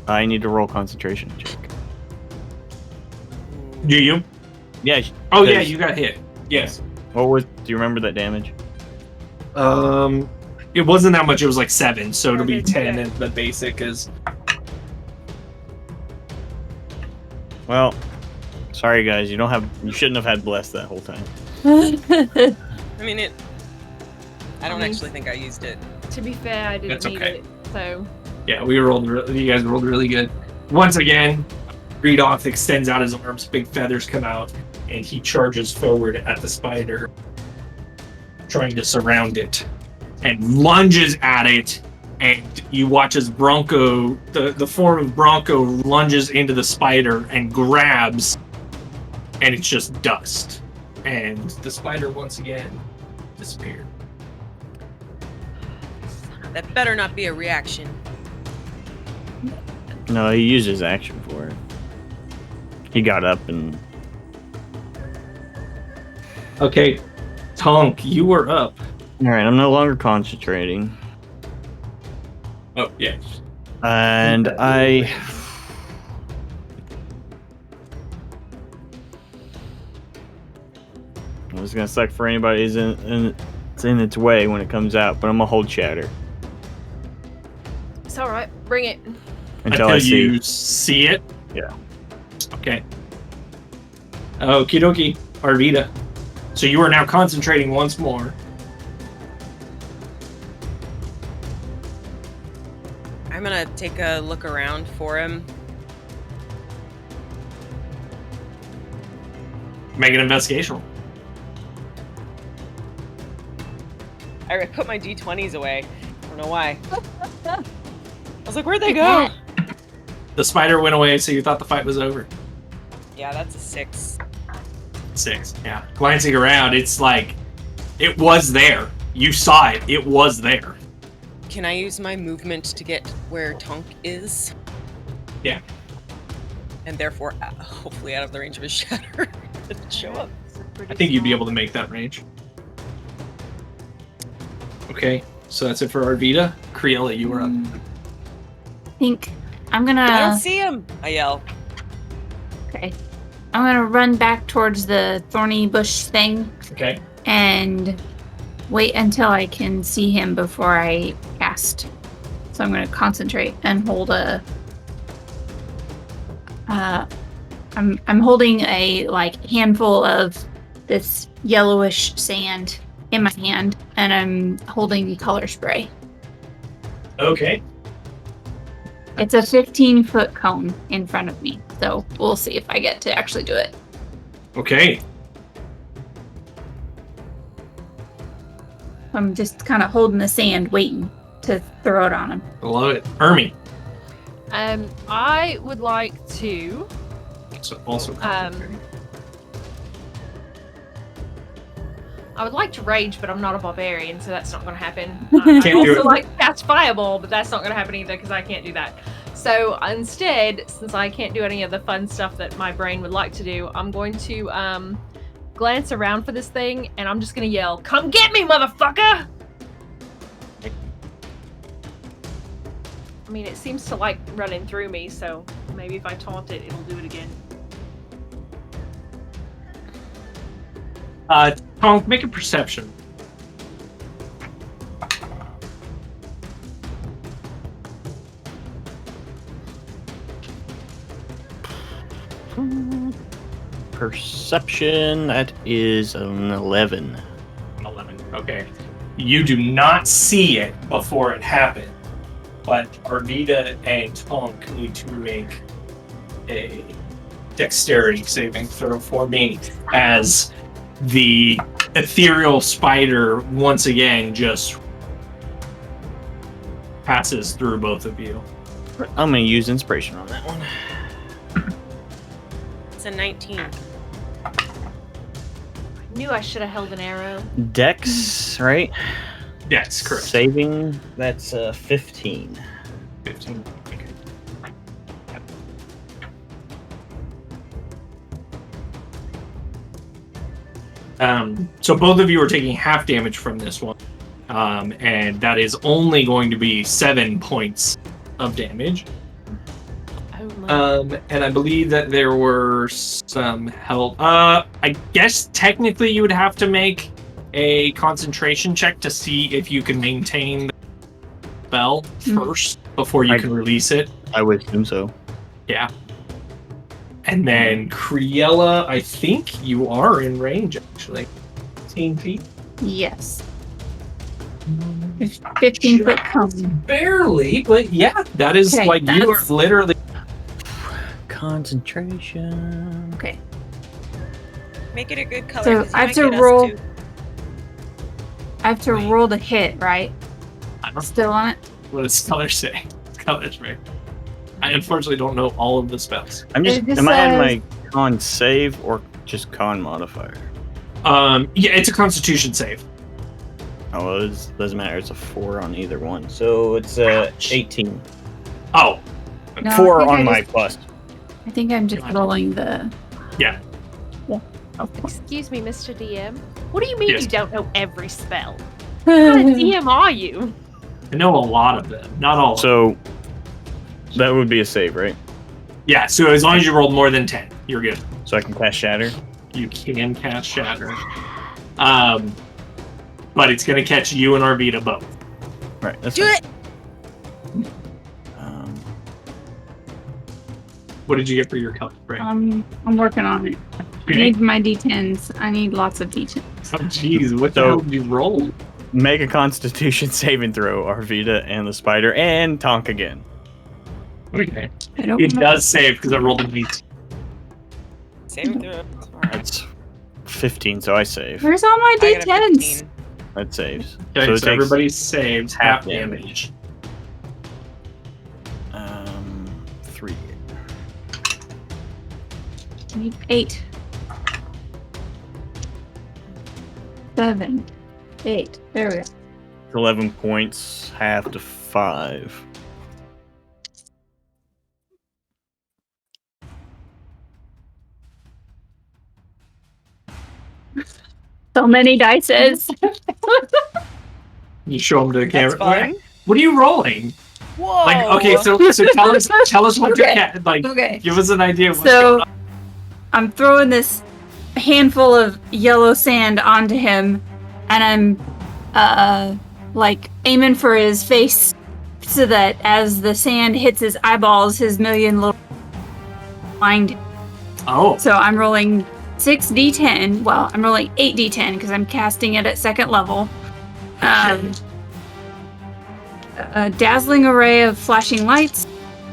D: I need to roll concentration check.
A: Do you?
D: Yeah.
A: Oh yeah,
D: Because-
A: you got hit. Yes.
D: What was? Do you remember that damage?
A: It wasn't that much. It was like 7, so it'll be
E: Okay,
A: 10.
E: yeah.
A: And the basic is
D: Well, sorry guys, you shouldn't have had bless that whole time.
B: I mean, I don't
E: I mean-
B: actually think I used it.
E: To be fair, I didn't
A: That's
E: need
A: okay.
E: it, so...
A: yeah. You guys rolled really good. Once again, Redoth extends out his arms. Big feathers come out, and he charges forward at the spider, trying to surround it, and lunges at it. And you watch as Bronco, the form of Bronco, lunges into the spider and grabs, and it's just dust. And the spider once again disappeared.
B: That better not be a reaction.
D: No, he used his action for it. He got up and
A: Okay, Tonk, you were up.
D: all right. I'm no longer concentrating,
A: Oh yeah.
D: and I. It's gonna suck for anybody who's it's in its way when it comes out, but I'm gonna hold chatter
E: It's alright, bring it.
D: until I see.
A: you see it.
D: Yeah.
A: Okay. Okie dokie, Arvita. So you are now concentrating once more.
B: I'm gonna take a look around for him.
A: Make an investigation roll.
B: I put my D20s away. I don't know why. I was like, where'd they go?
A: The spider went away, so you thought the fight was over.
B: Yeah, that's a 6.
A: 6. Yeah. Glancing around, it's like it was there. You saw it. It was there.
B: Can I use my movement to get where Tonk is?
A: Yeah.
B: And therefore, hopefully out of the range of his shatter to show up.
A: I think you'd be able to make that range. Okay, so that's it for Arvita. Creola, you were up.
C: think I'm
B: I don't
C: gonna.
B: see him! I yell.
C: Okay. I'm gonna run back towards the thorny bush thing
A: Okay.
C: and wait until I can see him before I cast. So I'm gonna concentrate and hold a. I'm holding a like handful of this yellowish sand in my hand, and I'm holding the color spray.
A: Okay.
C: It's a 15-foot cone in front of me, so we'll see if I get to actually do it.
A: Okay.
C: I'm just kind of holding the sand, waiting to throw it on him.
A: I love it. Hermie.
E: I would like to.
A: So also.
E: I would like to rage, but I'm not a barbarian, so that's not going to happen.
A: Can't
E: I
A: do
E: also
A: it.
E: like to cast fireball, but that's not going to happen either because I can't do that. So instead, since I can't do any of the fun stuff that my brain would like to do, I'm going to glance around for this thing, and I'm just going to yell, "Come get me, motherfucker!" I mean, it seems to like running through me, so maybe if I taunt it, it'll do it again.
A: Tonk, make a perception.
D: Perception, that is an 11.
A: 11. Okay. You do not see it before it happened, but Arvita and Tonk need to make a dexterity saving throw for me as the ethereal spider once again just passes through both of you.
D: I'm going to use inspiration on that one.
B: It's a 19.
E: I knew I should have held an arrow.
D: Dex, right?
A: Yes, correct.
D: Saving, that's 15.
A: 15. Okay. So both of you are taking half damage from this one, and that is only going to be 7 points of damage. And I believe that there were some help. I guess technically you would have to make a concentration check to see if you can maintain the spell first before you can release it.
D: I would assume so.
A: Yeah. And then Criella, I think you are in range actually. 15 feet.
C: Yes. 15-foot cone.
A: Barely, but yeah, that is
C: Okay,
A: like you are
C: that's-
A: literally.
D: Concentration.
C: Okay.
B: Make it a good color.
C: So
B: 'cause you
C: I have
B: might
C: to
B: get us
C: roll-
B: too.
C: I have to roll to hit, right?
A: I don't know
C: Still on it?
A: what does color say. Colors, right? I unfortunately don't know all of the spells.
D: I'm just,
C: It just
D: am I adding
C: says-
D: my con save or just con modifier?
A: Yeah, it's a Constitution save.
D: Oh, well, it doesn't matter. It's a 4 on either one. So it's 18.
A: Oh,
C: No, I
D: 4
C: think
D: on
C: I
D: my
C: just-
D: plus.
C: I think I'm just rolling the.
A: yeah.
C: Yeah. Okay.
E: Excuse me, Mr. DM. What do you mean
A: Yes.
E: you don't know every spell? What kind of DM are you?
A: I know a lot of them, not all.
D: So that would be a save, right?
A: Yeah, so as long as you rolled more than 10, you're good.
D: So I can cast Shatter.
A: You can cast Shatter. But it's going to catch you and Arvita both.
D: Right. That's
B: Do
D: fine.
B: it!
A: What did you get for your color? Right.
C: I'm working on it. I
A: Okay.
C: need my D10s. I need lots of D10s.
A: Oh, jeez, what the
D: So-
A: hell did you roll?
D: Make a Constitution saving throw, Arvita and the spider, and Tonk again.
A: Okay.
C: I don't
A: It
C: know.
A: does save because I rolled a D10.
B: Saving throw.
D: That's 15, so I save.
C: Where's all my
B: I got a
C: D10s?
B: 15.
D: That saves.
A: Okay,
D: so it
A: so
D: takes
A: everybody saves half
D: half
A: damage.
D: 3.
C: I need 8. 7. 8. There we go.
D: 11 points, half to 5.
C: So many dices.
A: You show them to the
B: That's
A: camera.
B: fun.
A: What are you rolling?
B: Whoa!
A: Like, okay, so tell us what your
C: Okay.
A: cat like.
C: Okay.
A: Give us an idea. Of what's
C: So,
A: going
C: I'm throwing this handful of yellow sand onto him, and I'm like aiming for his face so that as the sand hits his eyeballs, his million little blind.
A: Oh,
C: So I'm rolling 6d10. Well, I'm rolling 8d10 because I'm casting it at second level. A dazzling array of flashing lights,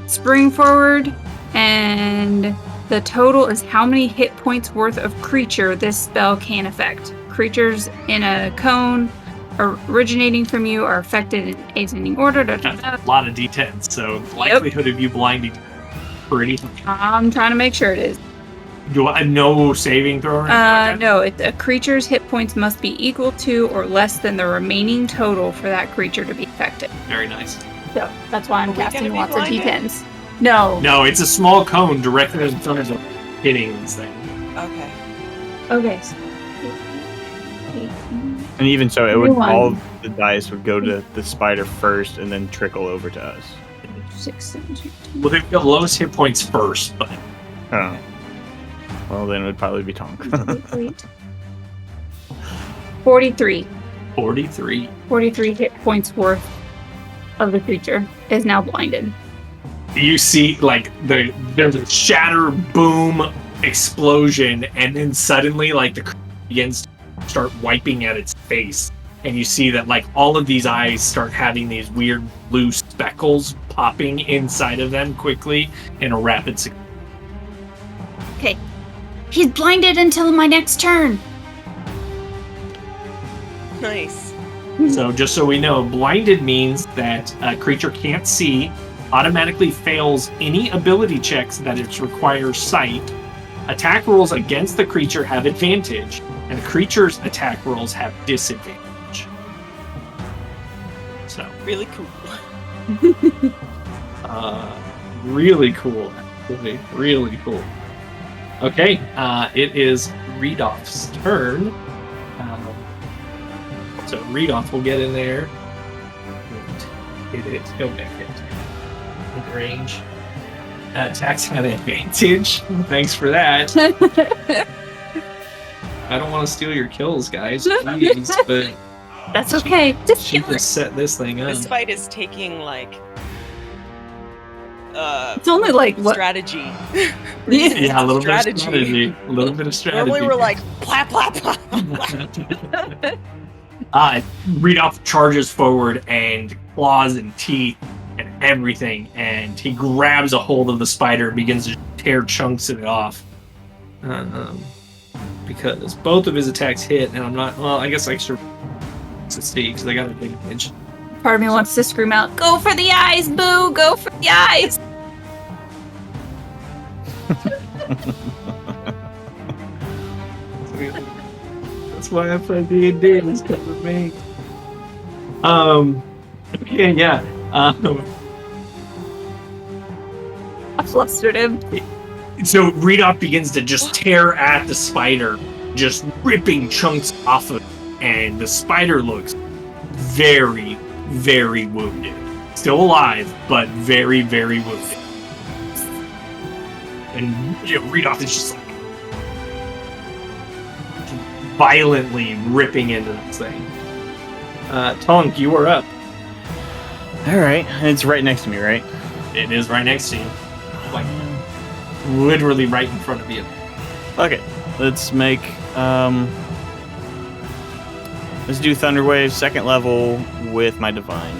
C: spring forward, and the total is how many hit points worth of creature this spell can affect. Creatures in a cone originating from you are affected in ascending order.
A: that's a lot of D10s. So the likelihood of you blinding pretty.
C: I'm trying to make sure it is.
A: Do I no saving throw? Or anything like that?
C: No, a creature's hit points must be equal to or less than the remaining total for that creature to be affected.
A: Very nice.
C: So that's why I'm
B: Are we gonna
C: casting
B: be
C: lots of
B: blinded?
C: d10s. No.
A: No, it's a small cone directly in front of the hitting this thing.
B: Okay.
C: Okay. So 18.
D: And even so, it would
C: Everyone.
D: all of the dice would go to the spider first, and then trickle over to us.
C: 6, 7, 8,
A: Well, they've got lowest hit points first, but
D: Oh. Well, then it would probably be Tonk.
C: 43.
A: 43.
C: 43 hit points worth of the creature is now blinded.
A: You see, like, there's a shatter, boom, explosion, and then suddenly, like, the creature begins to start wiping at its face. And you see that, like, all of these eyes start having these weird blue speckles popping inside of them quickly in a rapid succession.
C: Okay. He's blinded until my next turn.
B: Nice.
A: So, just so we know, blinded means that a creature can't see, automatically fails any ability checks that it requires sight. Attack rolls against the creature have advantage, and the creature's attack rolls have disadvantage. So,
B: Really cool.
A: really cool. Really, really cool. Okay, it is Redoff's turn. So Redoff will get in there. And hit it. Go back in range. Attacks have advantage. Thanks for that. I don't want to steal your kills, guys. Please, but
C: That's okay. Just
A: she
C: kill it.
A: just set this thing up.
B: This fight is taking like
C: It's only like what?
B: strategy.
A: Yeah, a little bit of
B: Strategy.
A: strategy. A little bit of strategy.
B: Normally we're like plap plap plap.
A: Redoff charges forward and claws and teeth and everything, and he grabs a hold of the spider and begins to tear chunks of it off. Because both of his attacks hit, and I'm not. Well, I guess I should succeed because I got a big edge.
C: Part of me wants to scream out, "Go for the eyes, Boo! Go for the eyes!"
A: That's why I play D&D. It's kind of me. Yeah.
C: I flustered him.
A: So Redoff begins to just tear at the spider, just ripping chunks off of it, and the spider looks very, very wounded. Still alive, but very, very wounded. And Redoff is just like violently ripping into this thing. Tonk, you are up.
D: All right, it's right next to me, right?
A: It is right next to you. Like, literally right in front of you.
D: Okay, let's make let's do Thunderwave second level with my divine.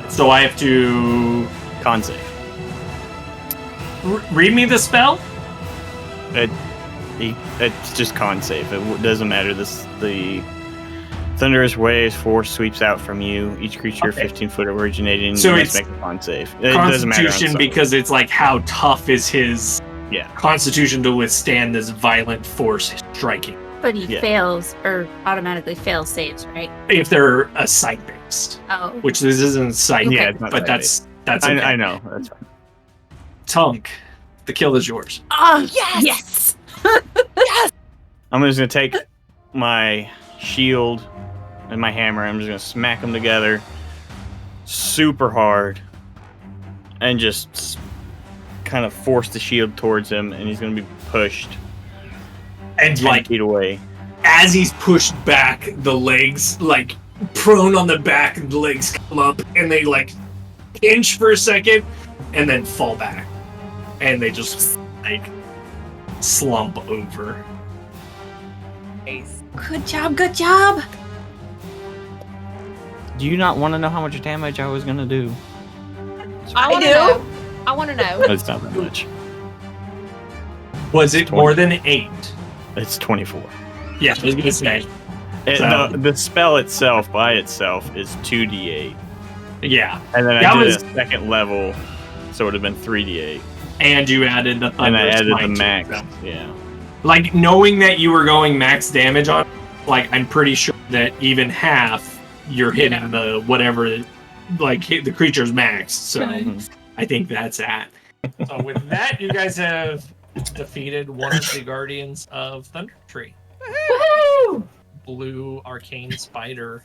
A: So I have to
D: Con save.
A: read me the spell.
D: It's just con save. It doesn't matter. The thunderous waves force sweeps out from you. Each creature
A: Okay.
D: 15 foot originating.
A: So
D: you
A: it's
D: must make a con save. It doesn't matter.
A: Constitution, because it's like how tough is his
D: Yeah.
A: Constitution to withstand this violent force striking.
C: But he
D: Yeah.
C: fails or automatically fails saves, right?
A: If they're a sight based,
C: Oh.
A: which this isn't sight,
C: Okay.
D: Yeah, it's not
A: but
D: sight-based.
A: that's okay.
D: I know. That's fine.
A: Tonk, the kill is yours.
C: Oh, yes!
D: I'm just gonna take my shield and my hammer. I'm just gonna smack them together super hard and just kind of force the shield towards him, and he's going to be pushed
A: And
D: 10
A: like
D: feet away.
A: as he's pushed back, the legs like prone on the back, and the legs come up, and they like pinch for a second, and then fall back, and they just like slump over.
B: Ace.
C: Good job, good job.
D: Do you not want to know how much damage I was going to do?
E: I want to
B: do.
E: know. I want to know.
D: It's not that much.
A: Was it
D: 20.
A: more than 8?
D: It's 24.
A: Yeah, I was gonna say.
D: It,
A: So-
D: the spell itself, by itself, is 2d8.
A: Yeah,
D: And then
A: That
D: I did
A: was-
D: a second level, so it would have been 3d8.
A: and you added the
D: And
A: thunder
D: I added the
A: smite to
D: max.
A: it.
D: Yeah.
A: Like knowing that you were going max damage on, like I'm pretty sure that even half you're hitting the whatever, like hit the creature's max. So
D: Mhm.
A: I think that's at. So with that, you guys have defeated one of the guardians of Thunder Tree.
E: Woohoo!
A: Blue arcane spider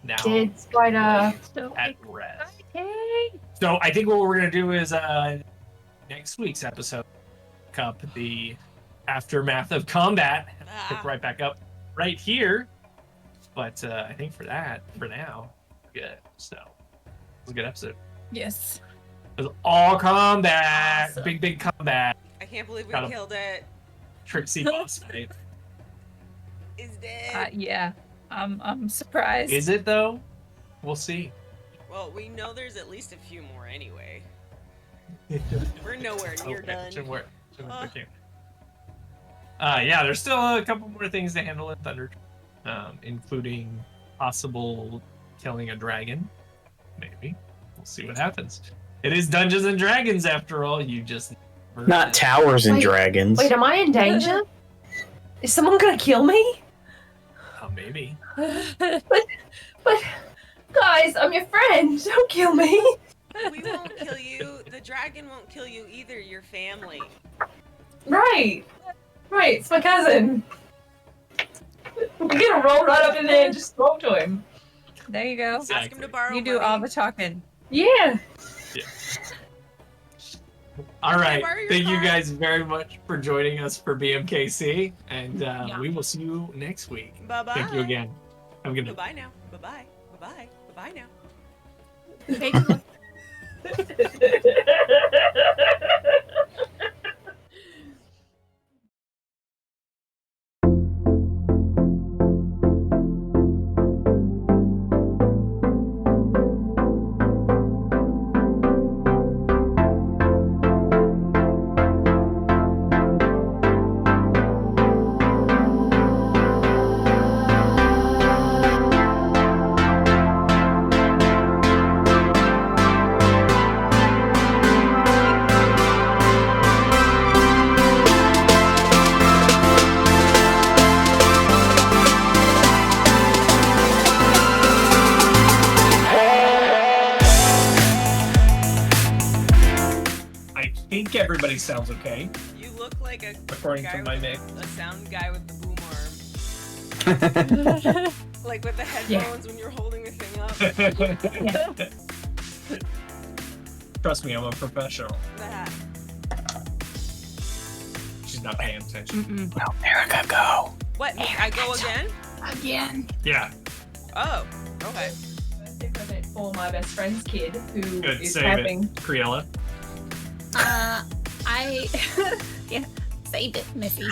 A: now
E: Dead spider.
C: So
A: at rest.
E: Hey.
A: So I think what we're gonna do is next week's episode, pick up the aftermath of combat, pick
B: Ah,
A: right back up right here. But I think for now, good. So it was a good episode.
C: yes.
A: It was all combat,
E: Awesome.
A: big combat.
B: I can't believe we
A: Got him.
B: killed it.
A: Trixie boss fight.
B: Is dead.
C: Yeah. I'm surprised.
A: Is it though? We'll see.
B: Well, we know there's at least a few more anyway. We're nowhere near
A: Okay,
B: done.
A: shouldn't worry. Yeah, there's still a couple more things to handle in Thunder, including possible killing a dragon. Maybe. We'll see what happens. It is Dungeons and Dragons after all. You just never
F: Not
A: know.
F: towers and
E: Wait,
F: dragons.
E: Wait, am I in danger? Is someone gonna kill me?
A: Oh, maybe.
E: But guys, I'm your friend. Don't kill me.
B: We won't kill you. The dragon won't kill you either. Your family.
E: Right. Right, it's my cousin. We're gonna roll right up in there and just talk to him.
C: There you go.
B: Ask him to borrow
C: You do
B: money.
C: all the talking.
E: Yeah.
A: All right.
B: borrow your
A: Thank you
B: car?
A: guys very much for joining us for BMKC, and
C: Yeah.
A: we will see you next week.
B: Bye bye.
A: Thank you again. Have a good
B: Bye
A: night.
B: bye now. Bye bye. Bye bye. Bye bye now.
A: I think everybody sounds okay,
B: You look like a
A: according
B: guy
A: to my
B: with
A: mix.
B: a sound guy with the boom arm. Like with the headphones when you're holding the thing up.
A: Trust me, I'm a professional.
B: That.
A: She's not paying attention.
C: Mm-mm.
F: Erica, go.
B: What? I go again?
C: Again.
A: Yeah,
B: Oh. Okay.
E: For my best friend's kid who
A: good.
E: is
A: Save
E: having.
A: it, Criella.
C: I yeah, saved it, Missy.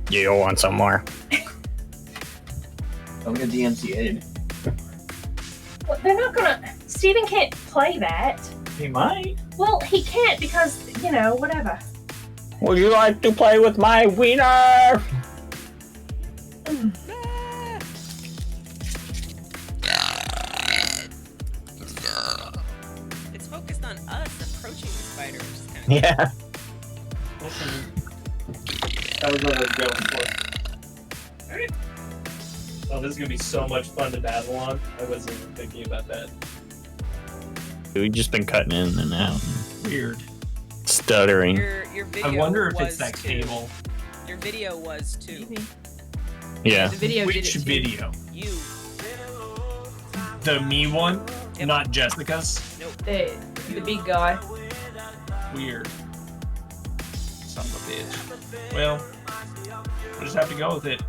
F: You want some more?
G: Don't get DMCA'd.
E: Well, they're not gonna. Steven can't play that.
G: He might.
E: Well, he can't because, you know, whatever.
F: Would you like to play with my wiener?
B: It's focused on us approaching the spiders. Kind of
F: Yeah.
A: That was what I was going for. Alright. Oh, this is gonna be so much fun to battle on. I wasn't even thinking about that.
D: We've just been cutting in and out,
A: Weird.
D: stuttering.
B: Your video.
A: I wonder if
B: was
A: it's that
B: too.
A: cable.
B: Your video was too.
D: Yeah.
E: The video did
A: Which
E: it too.
A: video?
B: You.
A: The me one,
B: Yep.
A: not Jessica's.
B: Nope.
E: The big guy.
A: Weird. Son of a bitch. Well, we'll just have to go with it.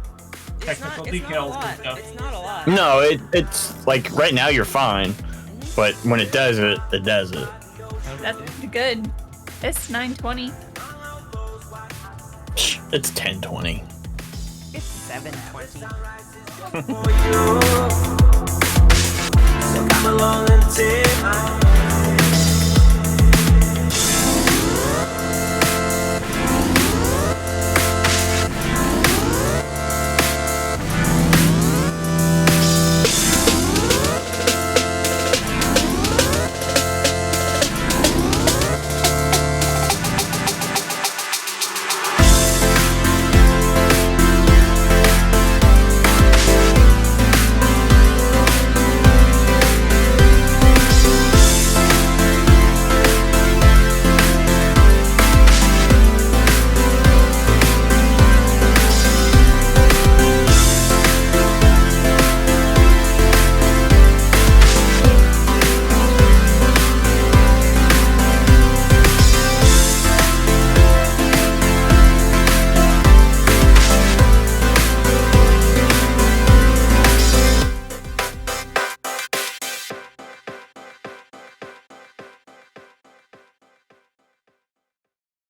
A: Technical details and stuff.
B: It's not a lot.
D: No, it's like right now you're fine, but when it does it, it does it.
C: That's good. It's 9:20.
D: It's 10:20.
B: It's 7:20.
H: So come along and take my